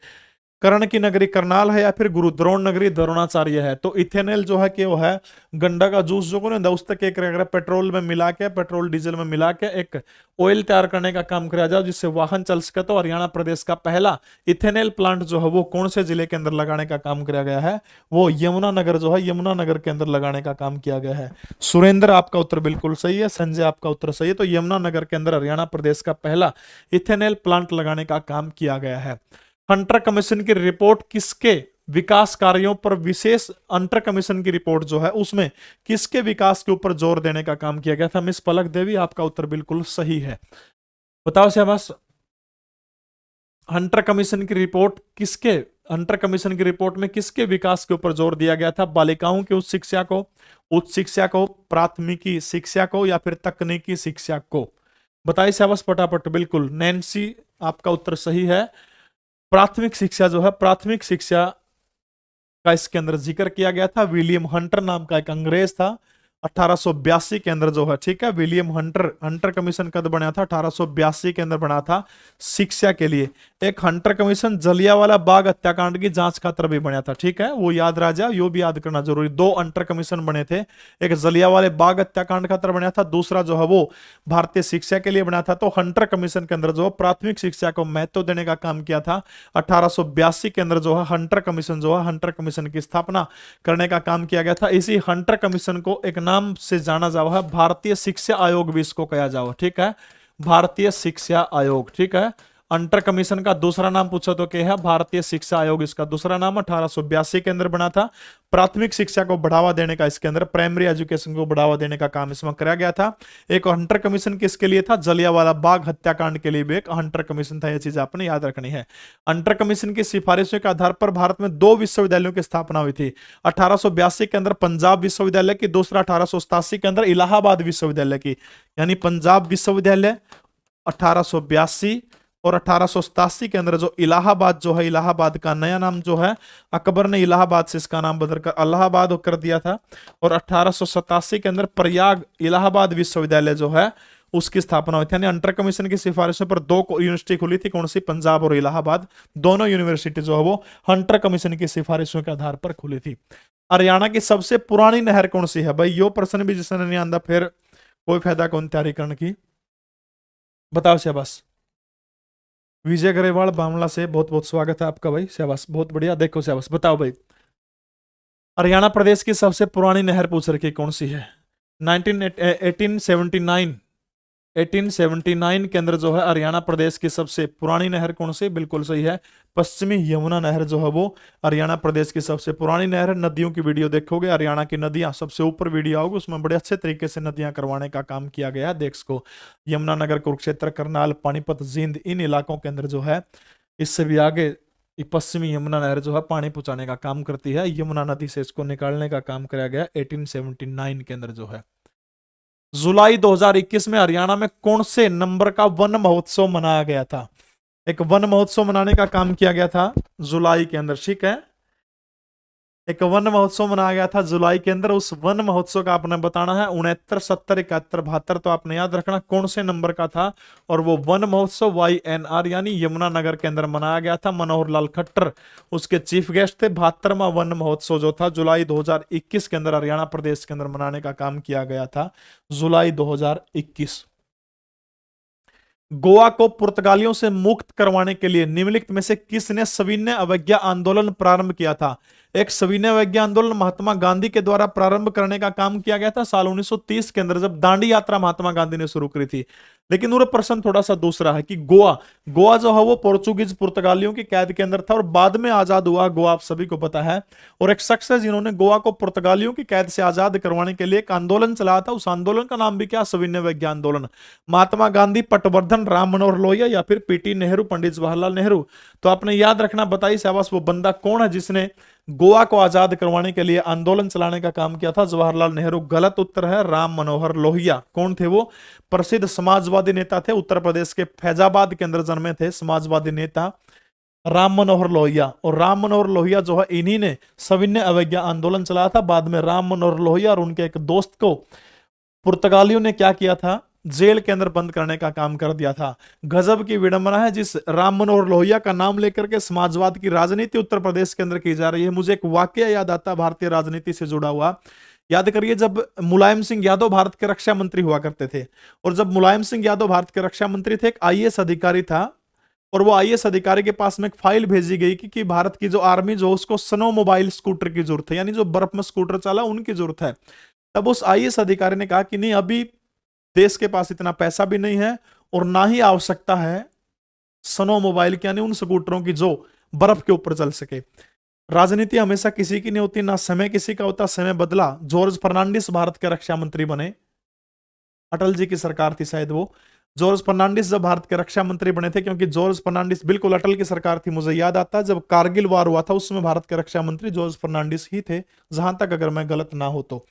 कर्ण की नगरी करनाल है, या फिर गुरु द्रोण नगरी द्रोणाचार्य है। तो इथेनॉल जो है कि वो है गंडा का जूस जो को उस तक एक पेट्रोल में मिला के, पेट्रोल डीजल में मिला के एक ऑयल तैयार करने का काम किया जाए जिससे वाहन चल सके। तो हरियाणा प्रदेश का पहला इथेनॉल प्लांट जो है वो कौन से जिले के अंदर लगाने का काम किया गया है? वो यमुनानगर जो है यमुनानगर के अंदर लगाने का काम किया गया है। सुरेंद्र आपका उत्तर बिल्कुल सही है, संजय आपका उत्तर सही है। तो यमुनानगर के अंदर हरियाणा प्रदेश का पहला इथेनॉल प्लांट लगाने का काम किया गया है। हंटर कमीशन की रिपोर्ट किसके विकास कार्यों पर विशेष, हंटर कमीशन की रिपोर्ट जो है उसमें किसके विकास के ऊपर जोर देने का काम किया गया था? मिस पलक देवी आपका उत्तर बिल्कुल सही है। बताओ शाबाश। हंटर कमीशन की रिपोर्ट किसके, हंटर कमीशन की रिपोर्ट में किसके विकास के ऊपर जोर दिया गया था? बालिकाओं की उच्च शिक्षा को, उच्च शिक्षा को, प्राथमिकी शिक्षा को, या फिर तकनीकी शिक्षा को? बताइए शाबाश फटाफट। बिल्कुल नैन्सी आपका उत्तर सही है। प्राथमिक शिक्षा जो है, प्राथमिक शिक्षा का इसके अंदर जिक्र किया गया था। विलियम हंटर नाम का एक अंग्रेज था 1882 के अंदर जो है, ठीक है। विलियम हंटर, हंटर कमीशन कब बना था? 1882 के अंदर बना था शिक्षा के लिए। एक हंटर कमीशन जलियांवाला बाग हत्याकांड की जांच खातर भी बना था, ठीक है, वो याद रह जाए, यो भी याद करना जरूरी। दो हंटर कमीशन बने थे, एक जलियांवाले बाग हत्याकांड खातर बना था, दूसरा जो है वो भारतीय शिक्षा के लिए बना था। तो हंटर कमीशन के अंदर जो प्राथमिक शिक्षा को महत्व देने का काम किया था। 1882 के अंदर जो है हंटर कमीशन जो है हंटर कमीशन की स्थापना करने का काम किया गया था। इसी हंटर कमीशन को एक नाम से जाना जाओ है, भारतीय शिक्षा आयोग भी इसको कहा जाओ, ठीक है, भारतीय शिक्षा आयोग, ठीक है। अंतर कमीशन का दूसरा नाम पूछो तो क्या है, भारतीय शिक्षा आयोग इसका दूसरा नाम 1882 के अंदर बना था। प्राथमिक शिक्षा को बढ़ावा देने का, इसके अंदर प्राइमरी एजुकेशन को बढ़ावा देने का काम इसमें कराया गया था। एक हंटर कमीशन किसके लिए था, जलियांवाला बाग हत्याकांड के लिए भी एक हंटर कमीशन था, यह चीज आपने याद रखनी है। हंटर कमीशन की सिफारिशों के आधार पर भारत में 2 विश्वविद्यालयों की स्थापना हुई थी। 1882 के अंदर पंजाब विश्वविद्यालय की, दूसरा 1887 के अंदर इलाहाबाद विश्वविद्यालय की, यानी पंजाब विश्वविद्यालय 1882 और 1887 के अंदर जो इलाहाबाद जो है, इलाहाबाद का नया नाम जो है अकबर ने इलाहाबाद से इसका नाम बदलकर इलाहाबाद कर दिया था। और 1887 के अंदर प्रयाग इलाहाबाद विश्वविद्यालय जो है उसकी स्थापना हुई थी। यानी अंतर कमीशन की सिफारिशों पर 2 यूनिवर्सिटी खुली थी, कौन सी, पंजाब और इलाहाबाद। दोनों यूनिवर्सिटी जो है वो हंटर कमीशन की सिफारिशों के आधार पर खुली थी। हरियाणा की सबसे पुरानी नहर कौन सी है भाई, यो प्रश्न भी जिसने नहीं आंदा फिर कोई फायदा कौन तैयारी करने की, बताओ शाबाश। विजय गरेवाल बामला से बहुत बहुत स्वागत है आपका भाई, शाबाश, बहुत बढ़िया। देखो शाबाश, बताओ भाई, हरियाणा प्रदेश की सबसे पुरानी नहर पूछ रखी कौन सी है। 1879 के अंदर जो है हरियाणा प्रदेश की सबसे पुरानी नहर कौन सी, बिल्कुल सही है, पश्चिमी यमुना नहर जो है वो हरियाणा प्रदेश की सबसे पुरानी नहर है। नदियों की वीडियो देखोगे, हरियाणा की नदियां सबसे ऊपर वीडियो आओगे, उसमें बड़े अच्छे तरीके से नदियां करवाने का काम किया गया है। देख सको यमुनानगर, कुरुक्षेत्र, करनाल, पानीपत, जींद, इन इलाकों के अंदर जो है, इससे भी आगे पश्चिमी यमुना नहर जो है पानी पहुंचाने का काम करती है। यमुना नदी से इसको निकालने का काम कराया गया 1879 के अंदर जो है। जुलाई 2021 में हरियाणा में कौन से नंबर का वन महोत्सव मनाया गया था। एक वन महोत्सव मनाने का काम किया गया था जुलाई के अंदर, ठीक है, एक वन महोत्सव मनाया गया था जुलाई के अंदर। उस वन महोत्सव का आपने बताना है 69, 70, 71, 72, तो आपने याद रखना कौन से नंबर का था। और वो वन महोत्सव YNR यानी यमुनानगर के अंदर मनाया गया था। मनोहर लाल खट्टर उसके चीफ गेस्ट थे। 72वां वन महोत्सव जो था जुलाई 2021 के अंदर हरियाणा प्रदेश के अंदर मनाने का काम किया गया था, जुलाई 2021। गोवा को पुर्तगालियों से मुक्त करवाने के लिए निम्नलिखित में से किसने सविनय अवज्ञा आंदोलन प्रारंभ किया था। एक सविनय अवज्ञा आंदोलन महात्मा गांधी के द्वारा प्रारंभ करने का काम किया गया था साल 1930 के अंदर, जब दांडी यात्रा महात्मा गांधी ने शुरू करी थी। लेकिन वो प्रश्न थोड़ा सा दूसरा है कि गोवा जो है वो पोर्चुगीज पुर्तगालियों की कैद के अंदर था और बाद में आजाद हुआ गोवा, आप सभी को पता है। और एक शख्स है जिन्होंने गोवा को पुर्तगालियों की कैद से आजाद करवाने के लिए एक आंदोलन चलाया था। उस आंदोलन का नाम भी क्या, सविनय अवज्ञा आंदोलन। महात्मा गांधी, पटवर्धन, राम मनोहर लोहिया या फिर PT नेहरू, पंडित जवाहरलाल नेहरू। तो आपने याद रखना, बताइए शाबाश, वो बंदा कौन है जिसने गोवा को आजाद करवाने के लिए आंदोलन चलाने का काम किया था। जवाहरलाल नेहरू गलत उत्तर है, राम मनोहर लोहिया। कौन थे वो, प्रसिद्ध समाजवादी नेता थे, उत्तर प्रदेश के फैजाबाद के अंदर जन्मे थे समाजवादी नेता राम मनोहर लोहिया। और राम मनोहर लोहिया जो है इन्हीं ने सविनय अवज्ञा आंदोलन चलाया था। बाद में राम मनोहर लोहिया और उनके एक दोस्त को पुर्तगालियों ने क्या किया था, जेल के अंदर बंद करने का काम कर दिया था। गजब की विडंबना है, जिस राम मनोहर लोहिया का नाम लेकर के समाजवाद की राजनीति उत्तर प्रदेश के अंदर की जा रही है। मुझे एक वाकया याद आता है भारतीय राजनीति से जुड़ा हुआ, याद करिए, जब मुलायम सिंह यादव भारत के रक्षा मंत्री हुआ करते थे, और जब मुलायम सिंह यादव भारत के रक्षा मंत्री थे, एक IAS अधिकारी था, और वो IAS अधिकारी के पास में एक फाइल भेजी गई कि भारत की जो आर्मी जो उसको स्नो मोबाइल स्कूटर की जरूरत है, यानी जो बर्फ में स्कूटर चला उनकी जरूरत है। तब उस IAS अधिकारी ने कहा कि नहीं, अभी देश के पास इतना पैसा भी नहीं है और ना ही आवश्यकता है स्नो मोबाइल की, यानी उन स्कूटरों की जो बर्फ के ऊपर चल सके। राजनीति हमेशा किसी की नहीं होती, ना समय किसी का होता, समय बदला। जॉर्ज फर्नांडिस भारत के रक्षा मंत्री बने, अटल जी की सरकार थी शायद वो। जॉर्ज फर्नांडिस जब भारत के रक्षा मंत्री बने थे, क्योंकि जॉर्ज फर्नांडिस बिल्कुल अटल की सरकार थी, मुझे याद आता है जब कारगिल वार हुआ था उसमें भारत के रक्षा मंत्री जॉर्ज फर्नांडिस ही थे, जहां तक अगर मैं गलत ना हो तो।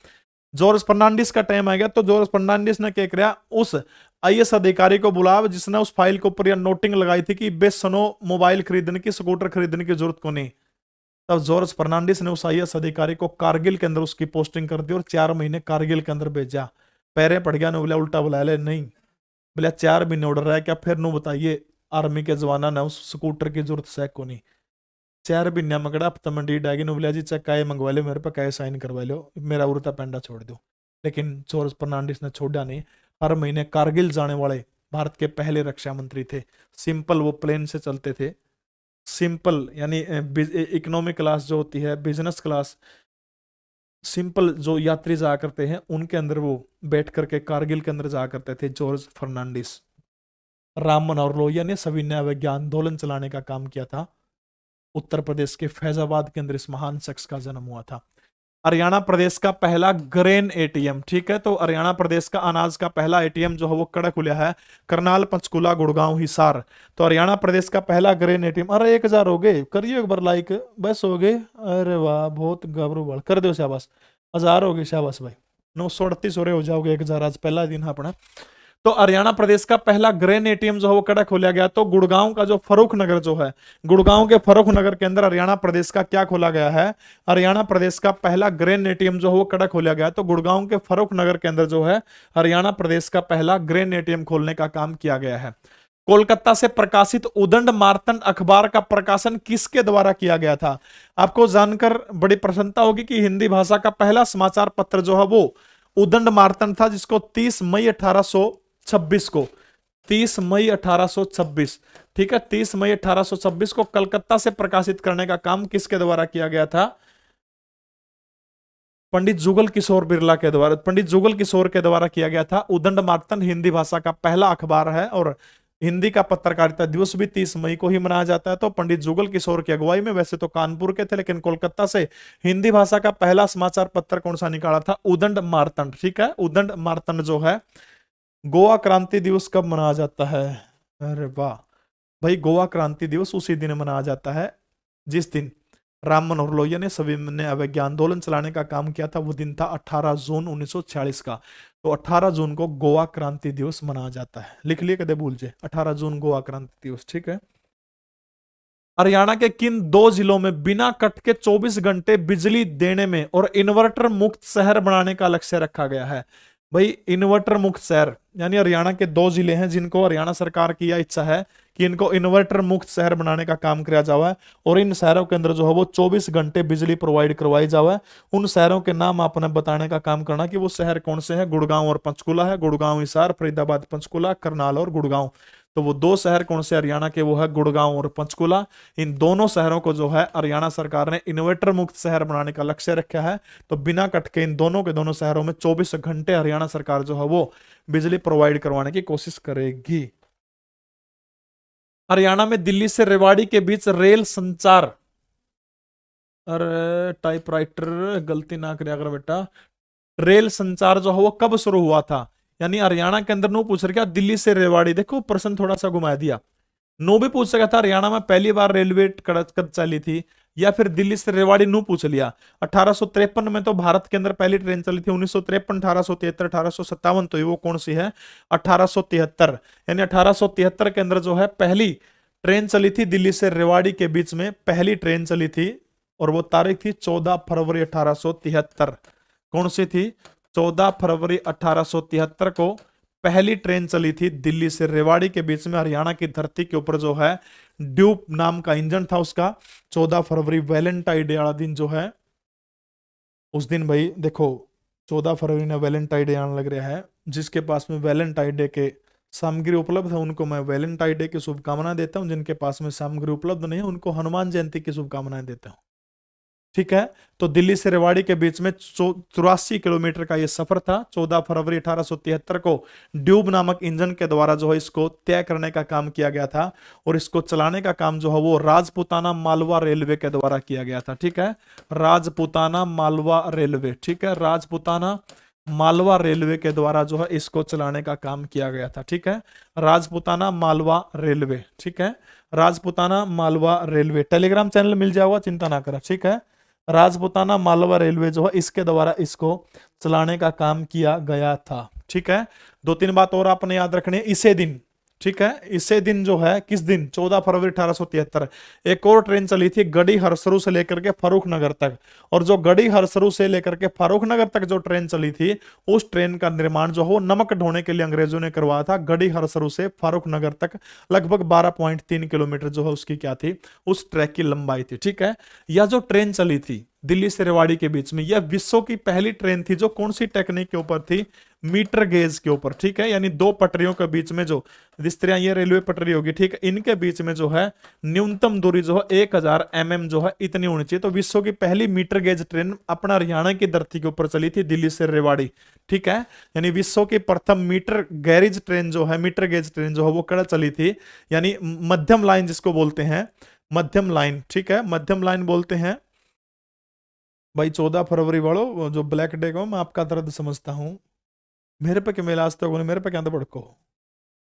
जॉर्ज फर्नांडिस का टाइम आ गया तो जॉर्ज फर्नांडिस ने क्या किया, उस IAS अधिकारी को बुलाया जिसने उस फाइल के ऊपर यह नोटिंग लगाई थी कि बे स्नो मोबाइल खरीदने की, स्कूटर खरीदने की जरूरत को नहीं। तब जॉर्ज फर्नांडिस ने उस IAS अधिकारी को कारगिल के अंदर उसकी पोस्टिंग कर दी और 4 महीने कारगिल के अंदर भेजा। पैरे पड़ गया ने बोला, उल्टा बुला ले, नहीं बोला 4 महीने ऑर्डर है क्या, फिर नो बताइए आर्मी के जवाना ने उस स्कूटर की जरूरत से को नहीं 4 महीना मगड़ा हफ्ता मंडी डागी बोलिया जी चक्का मंगवा लो मेरे पे काय साइन करवा लो मेरा उड़ता पेंडा छोड़ दो। लेकिन जॉर्ज फर्नांडिस ने छोड़ा नहीं। हर महीने कारगिल जाने वाले भारत के पहले रक्षा मंत्री थे। सिंपल वो प्लेन से चलते थे। सिंपल यानी इकोनॉमी क्लास जो होती है, बिजनेस क्लास, सिंपल जो यात्री जाया करते हैं उनके अंदर वो बैठ करके कारगिल के अंदर जाया करते थे जॉर्ज फर्नांडिस। राम मनोहर लोहिया ने सविनय अवज्ञा आंदोलन चलाने का काम किया था। उत्तर प्रदेश के फैजाबाद के अंदर इस महान शख्स का जन्म हुआ था। हरियाणा प्रदेश का पहला ग्रेन एटीएम, ठीक है, तो हरियाणा प्रदेश का अनाज का पहला एटीएम जो है वो कड़क खुला है, करनाल, पंचकुला, गुड़गांव, हिसार। तो हरियाणा प्रदेश का पहला ग्रेन एटीएम। अरे 1000 हो गए, करिए एक बार लाइक, बस हो गए। अरे वाह, बहुत गबरू बड़ कर दो, शाबाश। 1000 हो गए, शाबाश भाई। 938 हो जाओगे, 1000 आज पहला दिन है अपना। तो हरियाणा प्रदेश का पहला ग्रेन एटीएम जो है वो कड़क खोला गया। तो गुड़गांव का जो फर्रुख नगर जो है, गुड़गांव के फर्रुख नगर के अंदर हरियाणा प्रदेश का क्या खोला गया है, हरियाणा प्रदेश का पहला ग्रेन एटीएम जो है वो कड़क खोला गया। तो गुड़गांव के फर्रुख नगर के अंदर जो है हरियाणा प्रदेश का पहला ग्रेन एटीएम खोलने का काम किया गया है। कोलकाता से प्रकाशित उदंड मार्तंड अखबार का प्रकाशन किसके द्वारा किया गया था? आपको जानकर बड़ी प्रसन्नता होगी कि हिंदी भाषा का पहला समाचार पत्र जो है वो उदंड मार्तंड था, जिसको 30 मई 1826 को, 30 मई 1826, ठीक है, 30 मई 1826 को कलकत्ता से प्रकाशित करने का काम किसके द्वारा किया गया था? पंडित जुगल किशोर बिरला के द्वारा, पंडित जुगल किशोर के द्वारा किया गया था। उदंड मार्तंड हिंदी भाषा का पहला अखबार है और हिंदी का पत्रकारिता दिवस भी 30 मई को ही मनाया जाता है। तो पंडित जुगल किशोर की अगुवाई में, वैसे तो कानपुर के थे लेकिन कोलकाता से हिंदी भाषा का पहला समाचार पत्र कौन सा निकाला था? उदंड मार्तंड, ठीक है। उदंड मार्तंड जो है, गोवा क्रांति दिवस कब मनाया जाता है? अरे वाह भाई, गोवा क्रांति दिवस उसी दिन मनाया जाता है जिस दिन राम मनोहर लोहिया ने सविनय अवज्ञा आंदोलन चलाने का काम किया था। वो दिन था 18 जून 1946 का। तो 18 जून को गोवा क्रांति दिवस मनाया जाता है। लिख लिए, कदे भूल जाए, 18 जून गोवा क्रांति दिवस, ठीक है। हरियाणा के किन 2 जिलों में बिना कट के 24 घंटे बिजली देने में और इन्वर्टर मुक्त शहर बनाने का लक्ष्य रखा गया है? भाई इन्वर्टर मुक्त शहर, यानी हरियाणा के 2 जिले हैं जिनको हरियाणा सरकार की यह इच्छा है कि इनको इन्वर्टर मुक्त शहर बनाने का काम किया जावा है और इन शहरों के अंदर जो है वो 24 घंटे बिजली प्रोवाइड करवाई जावा है। उन शहरों के नाम आपने बताने का काम करना कि वो शहर कौन से हैं। गुड़गांव और पंचकुला है, गुड़गांव, हिसार, फरीदाबाद, पंचकुला, करनाल और गुड़गांव। तो वो 2 शहर कौन से हरियाणा के, वो है गुड़गांव और पंचकुला। इन दोनों शहरों को जो है हरियाणा सरकार ने इन्वर्टर मुक्त शहर बनाने का लक्ष्य रखा है। तो बिना कट के इन दोनों के दोनों शहरों में 24 घंटे हरियाणा सरकार जो है वो बिजली प्रोवाइड करवाने की कोशिश करेगी। हरियाणा में दिल्ली से रेवाड़ी के बीच रेल संचार, अरे टाइपराइटर गलती ना करे अगर बेटा, रेल संचार जो है वो कब शुरू हुआ था? यानी हरियाणा के अंदर नो पूछ रहा, दिल्ली से रेवाड़ी। देखो प्रश्न थोड़ा सा घुमा दिया। नो भी पूछ सका था हरियाणा में पहली बार रेलवे कब चली थी, या फिर दिल्ली से रेवाड़ी नो पूछ लिया। 1853 में तो भारत के अंदर पहली ट्रेन चली थी। 1953, 1873, 1857, तो ये वो कौन सी है? 1873। यानी 1873 के अंदर जो है पहली ट्रेन चली थी दिल्ली से रेवाड़ी के बीच में, पहली ट्रेन चली थी और वो तारीख थी 14 फरवरी 1873। कौन सी थी? 14 फरवरी 1873 को पहली ट्रेन चली थी दिल्ली से रेवाड़ी के बीच में। हरियाणा की धरती के ऊपर जो है ड्यूब नाम का इंजन था उसका। 14 फरवरी वैलेंटाइन डे वाला दिन जो है, उस दिन भाई देखो 14 फरवरी ने वैलेंटाइन डे आने लग रहा है। जिसके पास में वैलेंटाइन डे के सामग्री उपलब्ध है उनको मैं वैलेंटाइन डे की शुभकामनाएं देता हूं। जिनके पास में सामग्री उपलब्ध नहीं है उनको हनुमान जयंती की शुभकामनाएं देता हूं, ठीक है। तो दिल्ली से रेवाड़ी के बीच में 84 किलोमीटर का यह सफर था। 14 फरवरी 1873 को ड्यूब नामक इंजन के द्वारा जो है इसको तय करने का काम किया गया था और इसको चलाने का काम जो है वो राजपुताना मालवा रेलवे के द्वारा किया गया था, ठीक है। राजपुताना मालवा रेलवे, ठीक है, राजपुताना मालवा रेलवे के द्वारा जो है इसको चलाने का काम किया गया था, ठीक है। राजपुताना मालवा रेलवे, ठीक है, Rajputana Malwa railway. Telegram channel मिल जाएगा, चिंता ना करें, ठीक है। राजपुताना मालवा रेलवे जो है इसके द्वारा इसको चलाने का काम किया गया था, ठीक है। 2-3 बात और आपने याद रखनी है। इसे दिन ठीक है। इसे दिन जो है किस दिन 14 फरवरी 1873 एक और ट्रेन चली थी गढ़ी हरसरू से लेकर के फर्रुखनगर तक। और जो गढ़ी हरसरू से लेकर के फर्रुखनगर तक जो ट्रेन चली थी उस ट्रेन का निर्माण जो हो नमक ढोने के लिए अंग्रेजों ने करवाया था। गढ़ी हरसरू से फर्रुखनगर तक लगभग 12.3 किलोमीटर जो है उसकी क्या थी, उस ट्रैक की लंबाई थी। ठीक है। यह जो ट्रेन चली थी दिल्ली से रेवाड़ी के बीच में, यह विश्व की पहली ट्रेन थी जो कौन सी टेक्निक के ऊपर थी, मीटर गेज के ऊपर। ठीक है। यानी दो पटरियों के बीच में जो, जिस तरह ये रेलवे पटरी होगी, ठीक है, इनके बीच में जो है न्यूनतम दूरी जो है 1000 mm जो है इतनी होनी चाहिए। तो विश्व की पहली मीटर गेज ट्रेन अपना हरियाणा की धरती के ऊपर चली थी दिल्ली से रेवाड़ी। ठीक है। यानी विश्व की प्रथम मीटर गैरेज ट्रेन जो है, मीटर गेज ट्रेन जो है वो कड़ा चली थी, यानी मध्यम लाइन जिसको बोलते हैं, मध्यम लाइन। ठीक है। मध्यम लाइन बोलते हैं भाई। 14 फरवरी वालों जो ब्लैक डे को मैं आपका दर्द समझता हूं, मेरे पे क्यों मिला आज तक, मेरे पे क्या भड़को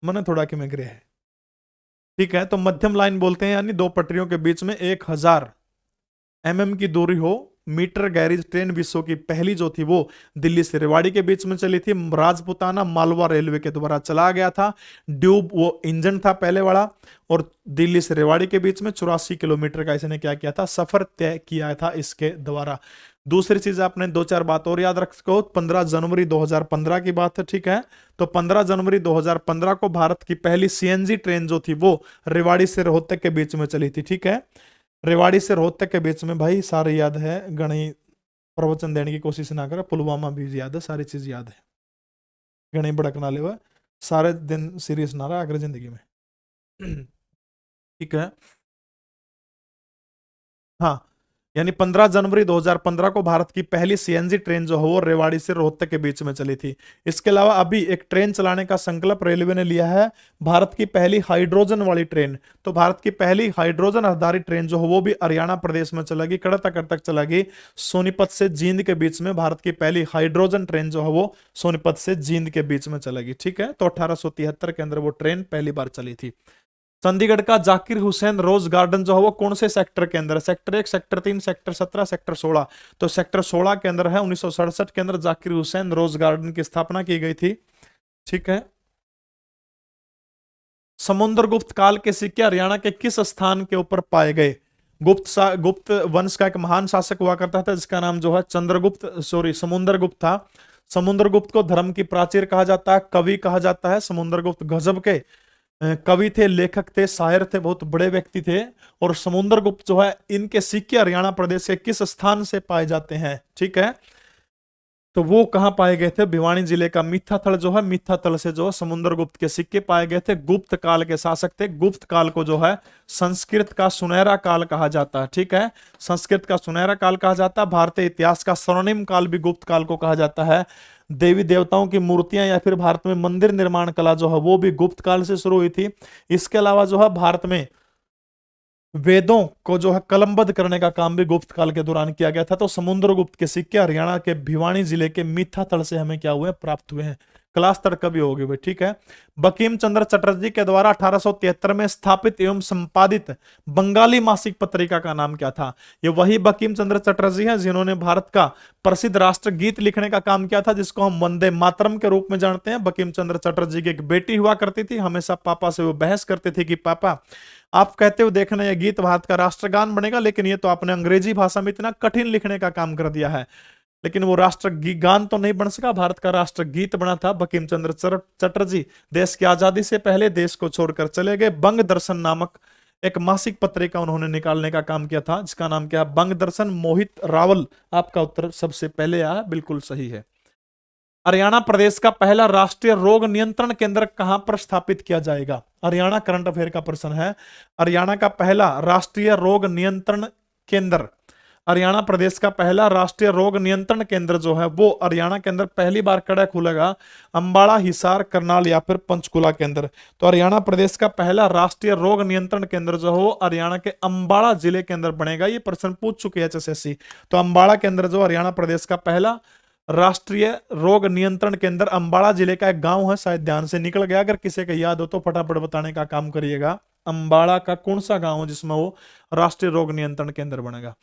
मैंने थोड़ा कि मैं गिरे है। ठीक है। तो मध्यम लाइन बोलते हैं यानी दो पटरियों के बीच में 1000 mm की दूरी हो। मीटर गैरेज ट्रेन विश्व की पहली जो थी वो दिल्ली से रेवाड़ी के बीच में चली थी। राजपुताना मालवा रेलवे के द्वारा चला गया था। ड्यूब वो इंजन था पहले वाला, और दिल्ली से रेवाड़ी के बीच में 84 किलोमीटर का इसने क्या किया था, सफर तय किया था इसके द्वारा। दूसरी चीज आपने दो चार बात और याद रखो। 15 जनवरी 2015 की बात है। ठीक है। तो 15 जनवरी 2015 को भारत की पहली सीएनजी ट्रेन जो थी वो रेवाड़ी से रोहतक के बीच में चली थी। ठीक है। रेवाड़ी से रोहतक के बीच में भाई सारे याद है, गणी प्रवचन देने की कोशिश ना करे, पुलवामा भी याद है, सारी चीज याद है, गणी भड़कना ले हुआ सारे दिन सीरियस ना रहा अगर जिंदगी में। ठीक है। हाँ, यानी 15 जनवरी 2015 को भारत की पहली सीएनजी ट्रेन जो है वो रेवाड़ी से रोहतक के बीच में चली थी। इसके अलावा अभी एक ट्रेन चलाने का संकल्प रेलवे ने लिया है, भारत की पहली हाइड्रोजन वाली ट्रेन। तो भारत की पहली हाइड्रोजन आधारित ट्रेन जो है वो भी हरियाणा प्रदेश में चलेगी, कड़तक तक चलेगी, सोनीपत से जींद के बीच में। भारत की पहली हाइड्रोजन ट्रेन जो है वो सोनीपत से जींद के बीच में चलेगी। ठीक है। तो 1873 के अंदर वो ट्रेन पहली बार चली थी। चंडीगढ़ का जाकिर हुसैन रोज गार्डन जो है वो कौन से सेक्टर के अंदर है, सेक्टर 1, सेक्टर 3, सेक्टर 17, सेक्टर 16। तो सेक्टर 16 के अंदर है। 1967 के अंदर जाकिर हुसैन रोज गार्डन की स्थापना की गई थी। ठीक है। समुद्रगुप्त काल के सिक्के हरियाणा के किस स्थान के ऊपर पाए गए? गुप्त वंश का एक महान शासक हुआ करता था जिसका नाम जो है समुद्रगुप्त था। समुद्रगुप्त को धर्म की प्राचीर कहा जाता है, कवि कहा जाता है। समुद्रगुप्त गजब के कवि थे, लेखक थे, शायर थे, बहुत बड़े व्यक्ति थे। और समुद्रगुप्त जो है इनके सिक्के हरियाणा प्रदेश के किस स्थान से पाए जाते हैं? ठीक है। तो वो कहां पाए गए थे? भिवानी जिले का मिथ्याथल जो है, मिथ्याथल से जो समुद्रगुप्त के सिक्के पाए गए थे। गुप्त काल के शासक थे। गुप्त काल को जो है संस्कृत का सुनहरा काल कहा जाता है। ठीक है। संस्कृत का सुनहरा काल कहा जाता है। भारतीय इतिहास का स्वर्णिम काल भी गुप्त काल को कहा जाता है। देवी देवताओं की मूर्तियां या फिर भारत में मंदिर निर्माण कला जो है वो भी गुप्त काल से शुरू हुई थी। इसके अलावा जो है भारत में वेदों को जो है कलमबद्ध करने का काम भी गुप्त काल के दौरान किया गया था। तो समुद्रगुप्त के सिक्के हरियाणा के भिवानी जिले के मिथ्याथल से हमें क्या हुए, प्राप्त हुए हैं। क्लास तक भी होगी भाई। ठीक है। बंकिम चंद्र चटर्जी के द्वारा 1873 में स्थापित एवं संपादित बंगाली मासिक पत्रिका का नाम क्या था? ये वही बंकिम चंद्र चटर्जी हैं जिन्होंने भारत का प्रसिद्ध राष्ट्रगीत लिखने का काम किया था, जिसको हम वंदे मातरम के रूप में जानते हैं। बंकिम चंद्र चटर्जी की एक बेटी हुआ करती थी, हमेशा पापा से वो बहस करते थे कि पापा आप कहते हो देखना ये गीत भारत का राष्ट्रगान बनेगा, लेकिन ये तो आपने अंग्रेजी भाषा में इतना कठिन लिखने का काम कर दिया है। लेकिन वो राष्ट्रगान तो नहीं बन सका, भारत का राष्ट्रगीत बना था। बंकिम चंद्र चटर्जी देश की आजादी से पहले देश को छोड़कर चले गए। बंग दर्शन नामक एक मासिक पत्रिका उन्होंने निकालने का काम किया था, जिसका नाम क्या है? बंग दर्शन। मोहित रावल आपका उत्तर सबसे पहले आया, बिल्कुल सही है। हरियाणा प्रदेश का पहला राष्ट्रीय रोग नियंत्रण केंद्र कहां पर स्थापित किया जाएगा? हरियाणा करंट अफेयर का प्रश्न है। हरियाणा का पहला राष्ट्रीय रोग नियंत्रण केंद्र, हरियाणा प्रदेश का पहला राष्ट्रीय रोग नियंत्रण केंद्र जो है वो हरियाणा के अंदर पहली बार कड़ा खुलेगा, अंबाला, हिसार, करनाल या फिर पंचकुला के अंदर। तो हरियाणा प्रदेश का पहला राष्ट्रीय रोग नियंत्रण केंद्र जो है हरियाणा के अंबाला जिले के अंदर बनेगा। ये प्रश्न पूछ चुके हैं HSSC। तो अंबाला के अंदर जो हरियाणा प्रदेश का पहला राष्ट्रीय रोग नियंत्रण केंद्र, अंबाला जिले का एक गांव है, शायद ध्यान से निकल गया, अगर किसी का याद हो तो फटाफट बताने का काम करिएगा। अंबाला का कौन सा गांव है जिसमें वो राष्ट्रीय रोग नियंत्रण केंद्र बनेगा?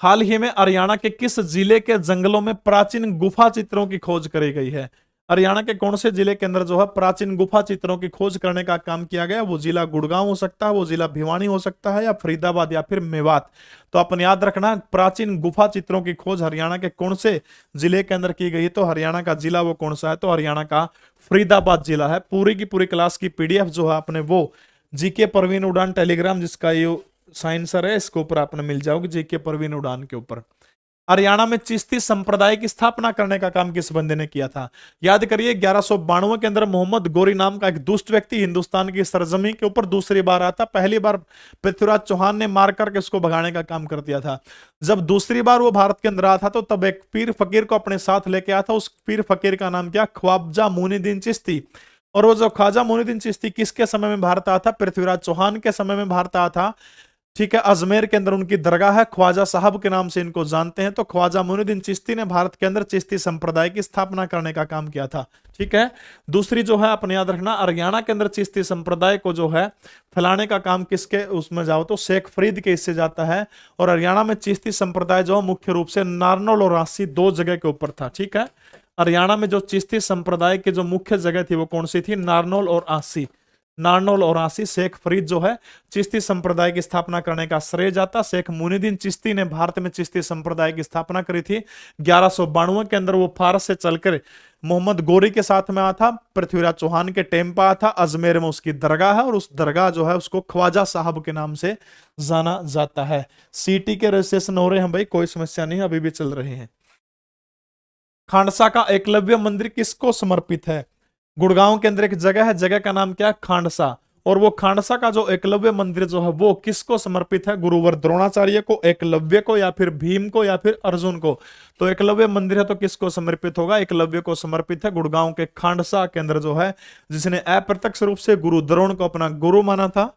हाल ही में हरियाणा के किस जिले के जंगलों में प्राचीन गुफा चित्रों की खोज करी गई है? हरियाणा के कौन से जिले के अंदर जो है प्राचीन गुफा चित्रों की खोज करने का काम किया गया? वो जिला गुड़गांव हो सकता है, वो जिला भिवानी हो सकता है, या फरीदाबाद, या फिर मेवात। तो अपन याद रखना, प्राचीन गुफा चित्रों की खोज हरियाणा के कौन से जिले के अंदर की गई? तो हरियाणा का जिला वो कौन सा है? तो हरियाणा का फरीदाबाद जिला है। पूरी की पूरी क्लास की पीडीएफ जो है अपने वो जीके परवीन उड़ान टेलीग्राम, जिसका ये साइंसर है, इसके ऊपर आपने मिल जाओगे, जीके परवीन उड़ान के ऊपर। हरियाणा में चिश्ती संप्रदाय की स्थापना करने का काम किस बंदे ने किया था? याद करिए, 1192 के अंदर मोहम्मद गोरी नाम का एक दुष्ट व्यक्ति हिंदुस्तान की सरजमी के ऊपर दूसरी बार आता। पहली बार पृथ्वीराज चौहान ने मार करके उसको भगाने का काम कर दिया था। जब दूसरी बार वो भारत के अंदर आया था तो तब एक पीर फकीर को अपने साथ लेके आया था। उस पीर फकीर का नाम क्या? ख्वाजा मोइनुद्दीन चिश्ती। और वो जो ख्वाजा मोइनुद्दीन चिश्ती किसके समय में भारत आया था? पृथ्वीराज चौहान के समय में भारत आया था। ठीक है, अजमेर के अंदर उनकी दरगाह है, ख्वाजा साहब के नाम से इनको जानते हैं। तो ख्वाजा मोइनुद्दीन चिश्ती ने भारत के अंदर चिश्ती संप्रदाय की स्थापना करने का काम किया था। ठीक है, दूसरी जो है अपने याद रखना, हरियाणा के अंदर चिश्ती संप्रदाय को जो है फैलाने का काम किसके उसमें जाओ तो शेख फरीद के इससे जाता है। और हरियाणा में चिश्ती संप्रदाय जो मुख्य रूप से नारनौल और रांसी दो जगह के ऊपर था। ठीक है, हरियाणा में जो चिश्ती संप्रदाय की जो मुख्य जगह थी वो कौन सी थी? नारनौल और आसी। नारनौल और आसी। शेख फरीद जो है चिश्ती संप्रदाय की स्थापना करने का श्रेय जाता। शेख मोइनुद्दीन चिश्ती ने भारत में चिश्ती संप्रदाय की स्थापना करी थी। 1192 के अंदर वो फारस से चलकर मोहम्मद गोरी के साथ में आया था, पृथ्वीराज चौहान के टेम पर आया था। अजमेर में उसकी दरगाह है और उस दरगाह जो है उसको ख्वाजा साहब के नाम से जाना जाता है। सीटी के रजिस्ट्रेशन हो रहे हैं भाई, कोई समस्या नहीं, अभी भी चल रहे हैं। खांडसा का एकलव्य मंदिर किसको समर्पित है? गुड़गांव के अंदर एक जगह है, जगह का नाम क्या है? खांडसा। और वो खांडसा का जो एकलव्य मंदिर जो है वो किसको समर्पित है? गुरुवर द्रोणाचार्य को, एकलव्य को, या फिर भीम को, या फिर अर्जुन को? तो एकलव्य मंदिर है तो किसको समर्पित होगा? एकलव्य को समर्पित है। गुड़गांव के खांडसा के अंदर जो है, जिसने अप्रत्यक्ष रूप से गुरु द्रोण को अपना गुरु माना था।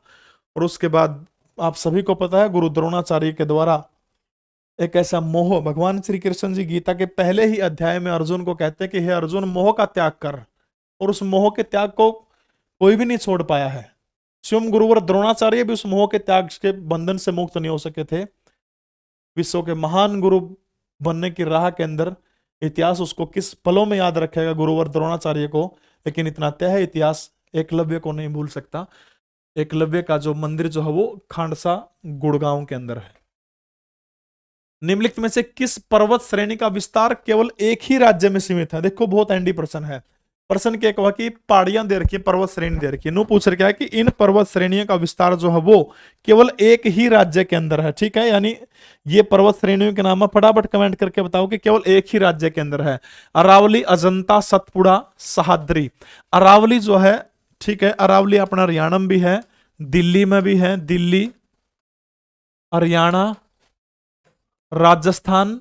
और उसके बाद आप सभी को पता है गुरु द्रोणाचार्य के द्वारा एक ऐसा मोह, भगवान श्री कृष्ण जी गीता के पहले ही अध्याय में अर्जुन को कहते हैं कि हे अर्जुन, मोह का त्याग कर। और उस मोह के त्याग को कोई भी नहीं छोड़ पाया है। स्वयं गुरुवर द्रोणाचार्य भी उस मोह के त्याग के बंधन से मुक्त नहीं हो सके थे। विश्व के महान गुरु बनने की राह के अंदर इतिहास उसको किस पलों में याद रखेगा? गुरुवर द्रोणाचार्य को। लेकिन इतना तय है, इतिहास एकलव्य को नहीं भूल सकता। एकलव्य का जो मंदिर जो है वो खांडसा गुड़गांव के अंदर है। निम्नलिखित में से किस पर्वत श्रेणी का विस्तार केवल एक ही राज्य में सीमित है? देखो बहुत एंडी प्रश्न है। प्रश्न क्या कहा कि पहाड़ियां दे रखी है, पर्वत श्रेणी दे रखी है। नो पूछ रहा है कि इन पर्वत श्रेणियों का विस्तार जो है वो केवल एक ही राज्य के अंदर है। ठीक है, यानी ये पर्वत श्रेणियों के नाम फटाफट कमेंट करके बताओ कि केवल एक ही राज्य के अंदर है। अरावली, अजंता, सतपुड़ा, सहाद्री। अरावली जो है, ठीक है, अरावली अपना हरियाणा में भी है, दिल्ली में भी है, दिल्ली, हरियाणा, राजस्थान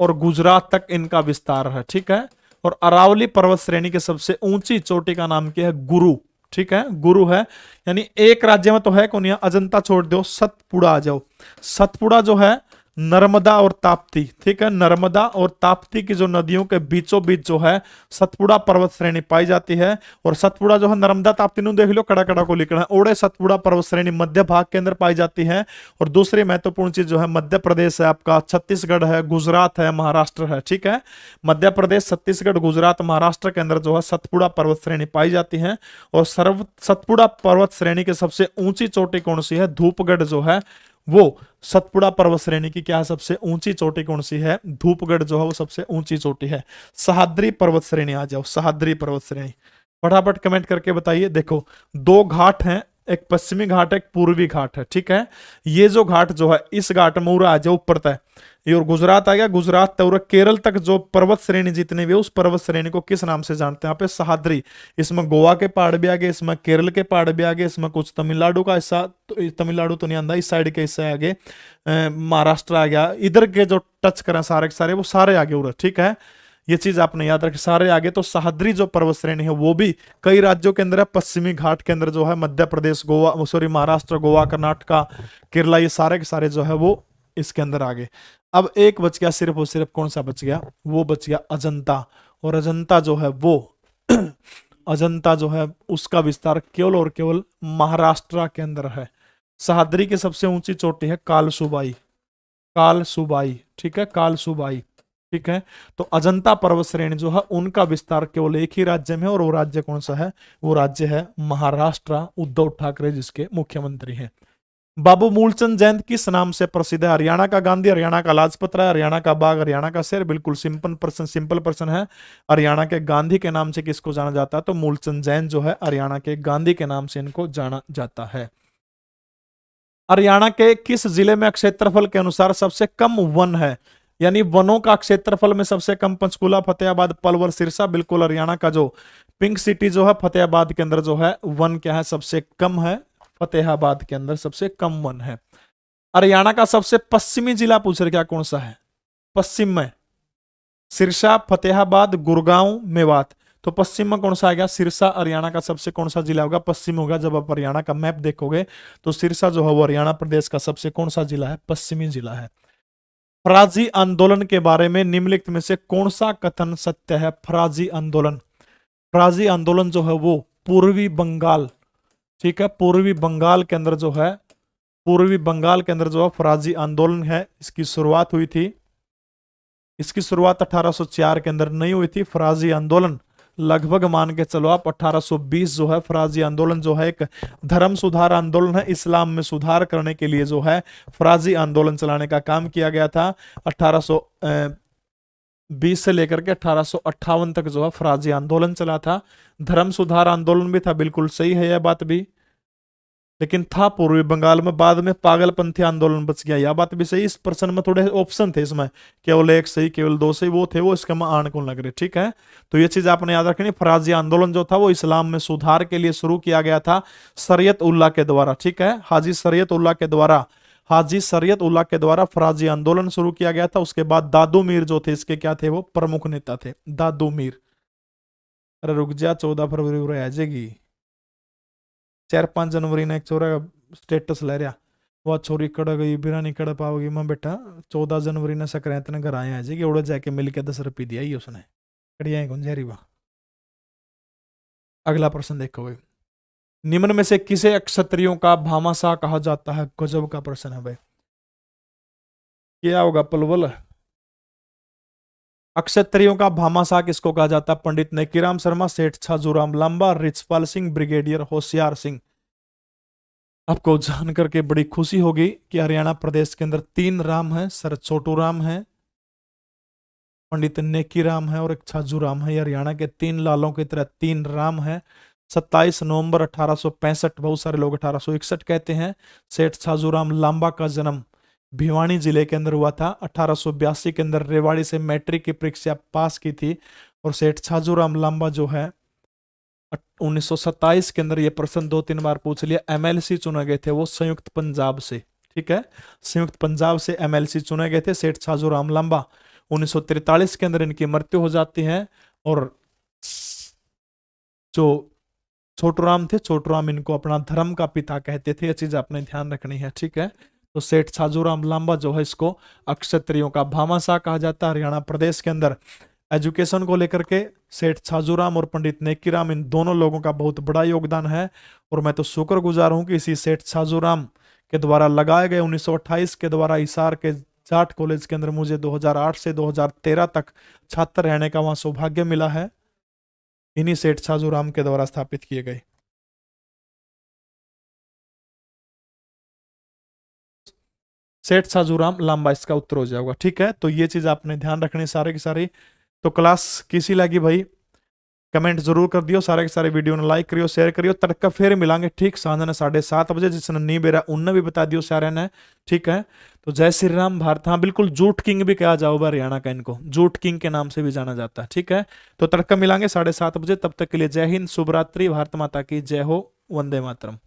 और गुजरात तक इनका विस्तार है। ठीक है, और अरावली पर्वत श्रेणी के सबसे ऊंची चोटी का नाम क्या है? गुरु। ठीक है, गुरु है। यानी एक राज्य में तो है कौन? अजंता छोड़ दो, सतपुड़ा आ जाओ। सतपुड़ा जो है नर्मदा और ताप्ती। ठीक है, नर्मदा और ताप्ती की जो नदियों के बीचों बीच जो है सतपुड़ा पर्वत श्रेणी पाई जाती है। और सतपुड़ा जो है नर्मदा ताप्ती नु देख लो, कड़ा कड़ा को लिखना है। ओड़े सतपुड़ा पर्वत श्रेणी मध्य भाग के अंदर पाई जाती है। और दूसरी महत्वपूर्ण चीज जो है मध्य प्रदेश है आपका, छत्तीसगढ़ है, गुजरात है, महाराष्ट्र है। ठीक है, मध्य प्रदेश, छत्तीसगढ़, गुजरात, महाराष्ट्र के अंदर जो है सतपुड़ा पर्वत श्रेणी पाई जाती है। और सतपुड़ा पर्वत श्रेणी की सबसे ऊंची चोटी कौन सी है? धूपगढ़ जो है वो सतपुड़ा पर्वत श्रेणी की क्या है? सबसे ऊंची चोटी कौन सी है? धूपगढ़ जो है वो सबसे ऊंची चोटी है। सहाद्री पर्वत श्रेणी आ जाओ, सहाद्री पर्वत श्रेणी फटाफट कमेंट करके बताइए। देखो दो घाट हैं, एक पश्चिमी घाट है, एक पूर्वी घाट है। ठीक है, ये जो घाट जो है इस घाट में आ जाओ ऊपर तक, ये और गुजरात आ गया, गुजरात तक केरल तक जो पर्वत श्रेणी जितने भी उस पर्वत श्रेणी को किस नाम से जानते हैं? यहाँ पे सहाद्री। इसमें गोवा के पहाड़ भी आ गए, इसमें केरल के पहाड़ भी आ गए, इसमें कुछ तमिलनाडु का हिस्सा, तो तमिलनाडु तो नहीं आंदा, इस साइड के हिस्से आगे महाराष्ट्र आ गया, इधर के जो टच करें सारे के सारे वो सारे आगे उधर। ठीक है, ये चीज आपने याद रखी, सारे आगे। तो सहाद्री जो पर्वत श्रेणी है वो भी कई राज्यों के अंदर है। पश्चिमी घाट के अंदर जो है मध्य प्रदेश, गोवा, सॉरी महाराष्ट्र, गोवा, कर्नाटका, केरला, ये सारे के सारे जो है वो इसके अंदर आ गए। अब एक बच गया सिर्फ और सिर्फ, कौन सा बच गया? वो बच गया अजंता। और अजंता जो है वो अजंता जो है उसका विस्तार केवल और केवल महाराष्ट्र के अंदर है। सहाद्री की सबसे ऊंची चोटी है कालसुबाई, कालसुबाई। ठीक है, कालसुबाई। ठीक है। तो अजंता पर्वत श्रेणी जो है उनका विस्तार केवल एक ही राज्य में है, और वो राज्य कौन सा है? वो राज्य है महाराष्ट्र, उद्धव ठाकरे जिसके मुख्यमंत्री हैं। बाबू मूलचंद जयंत किस नाम से प्रसिद्ध है? हरियाणा का गांधी, हरियाणा का लाजपत राय, हरियाणा का बाघ, हरियाणा का शेर। बिल्कुल सिंपल प्रश्न है। हरियाणा के गांधी के नाम से किसको जाना जाता है? तो मूलचंद जैन जो है हरियाणा के गांधी के नाम से इनको जाना जाता है। हरियाणा के किस जिले में क्षेत्रफल के अनुसार सबसे कम वन है? यानी वनों का क्षेत्रफल में सबसे कम पंचकुला, फतेहाबाद, पलवल, सिरसा। बिल्कुल हरियाणा का जो पिंक सिटी जो है फतेहाबाद के अंदर जो है वन क्या है? सबसे कम है। फतेहाबाद के अंदर सबसे कम वन है। हरियाणा का सबसे पश्चिमी जिला पूछ रहे क्या कौन सा है? पश्चिम में सिरसा, फतेहाबाद, गुड़गांव, मेवात। तो पश्चिम में कौन सा आएगा? सिरसा हरियाणा का सबसे कौन सा जिला होगा? पश्चिम होगा। जब आप हरियाणा का मैप देखोगे तो सिरसा जो है वो हरियाणा प्रदेश का सबसे कौन सा जिला है? पश्चिमी जिला है। फराजी आंदोलन के बारे में निम्नलिखित में से कौन सा कथन सत्य है? फराजी आंदोलन, फराजी आंदोलन जो है वो पूर्वी बंगाल, ठीक है, पूर्वी बंगाल के अंदर जो है, पूर्वी बंगाल के अंदर जो है फराजी आंदोलन है, इसकी शुरुआत हुई थी। इसकी शुरुआत 1804 के अंदर नहीं हुई थी। फराजी आंदोलन लगभग मान के चलो आप 1820 जो है फराजी आंदोलन जो है एक धर्म सुधार आंदोलन है। इस्लाम में सुधार करने के लिए जो है फराजी आंदोलन चलाने का काम किया गया था। 1820 से लेकर के 1858 तक जो है फराजी आंदोलन चला था। धर्म सुधार आंदोलन भी था, बिल्कुल सही है यह बात भी, लेकिन था पूर्वी बंगाल में। बाद में पागलपंथी आंदोलन बच गया, यह बात भी सही। इस प्रश्न में थोड़े ऑप्शन थे, इसमें केवल एक सही केवल दो सही वो थे, वो इसका आण कौन लग रहे, ठीक है। तो ये चीज आपने याद रखनी। फराजी आंदोलन जो था वो इस्लाम में सुधार के लिए शुरू किया गया था शरीयत उल्लाह के द्वारा, ठीक है। हाजी शरीयत उल्लाह के द्वारा, हाजी शरीयत उल्लाह के द्वारा फराजी आंदोलन शुरू किया गया था। उसके बाद दादू मीर जो थे इसके क्या थे? वो प्रमुख नेता थे, दादू मीर। अरे रुक जा, 14 फरवरी आ जाएगी। 4-5 जनवरी ने एक छोरा का स्टेटस ले रहा, वह छोरी कड़ गई बिना नहीं कड़ पाओगी। मैं बेटा 14 जनवरी ने संक्रांति ने घर आए आ जाएगी, उड़ जाके मिल के 10 रुपये दिया ही उसने, कड़िया कौन जहरी वाह। अगला प्रश्न देखो भाई, निम्न में से किसे क्षत्रियों का भामाशाह कहा जाता है? गजब का प्रश्न है भाई। क्या होगा? पलवल। अक्षत्रियों का भामाशाह किसको कहा जाता है? पंडित नेकीराम शर्मा, सेठ छाजूराम लांबा, रिचपाल सिंह, ब्रिगेडियर होशियार सिंह। आपको जान करके बड़ी खुशी होगी कि हरियाणा प्रदेश के अंदर 3 राम है। सर छोटू राम है, पंडित नेकीराम है और एक छाजूराम है। हरियाणा के 3 लालों की तरह 3 राम है। 27 नवंबर 1865, बहुत सारे लोग 1861 कहते हैं। सेठ छाजूराम लांबा का जन्म भिवानी जिले के अंदर हुआ था। 1882 के अंदर रेवाड़ी से मैट्रिक की परीक्षा पास की थी। और सेठ छाजूराम लांबा जो है 1927 के अंदर, ये प्रश्न 2-3 बार पूछ लिया, एमएलसी चुने गए थे वो संयुक्त पंजाब से, ठीक है। संयुक्त पंजाब से एमएलसी चुने गए थे सेठ छाजूराम लांबा। 1943 के अंदर इनकी मृत्यु हो जाती है। और जो छोटूराम थे, छोटूराम इनको अपना धर्म का पिता कहते थे, यह चीज आपने ध्यान रखनी है, ठीक है। तो सेठ छाजूराम लांबा जो है इसको अक्षत्रियों का भामाशाह कहा जाता है। हरियाणा प्रदेश के अंदर एजुकेशन को लेकर के सेठ छाजूराम और पंडित नेकीराम, इन दोनों लोगों का बहुत बड़ा योगदान है। और मैं तो शुक्रगुजार हूं कि इसी सेठ छाजूराम के द्वारा लगाए गए 1928 के द्वारा हिसार के जाट कॉलेज के अंदर मुझे 2008 से 2013 तक छात्र रहने का वहां सौभाग्य मिला है, इन्हीं सेठ छाजूराम के द्वारा स्थापित किए गए। सेठ छाजूराम लांबा इसका उत्तर हो जाएगा, ठीक है। तो ये चीज आपने ध्यान रखनी सारे की सारी। तो क्लास किसी लगी भाई कमेंट जरूर कर दियो, सारे के सारे वीडियो ने लाइक करियो, शेयर करियो। तड़का फिर मिलांगे ठीक सांझ ने 7:30 बजे, जिसने नहीं बेरा उनने भी बता दियो सारे ने, ठीक है। तो जय श्री राम भारत। हाँ बिल्कुल, जूट किंग भी कहा जाओगा हरियाणा का, इनको जूट किंग के नाम से भी जाना जाता है, ठीक है। तो तड़का मिलांगे 7:30 बजे, तब तक के लिए जय हिंद, शुभ रात्रि, भारत माता की जय हो, वंदे मातरम।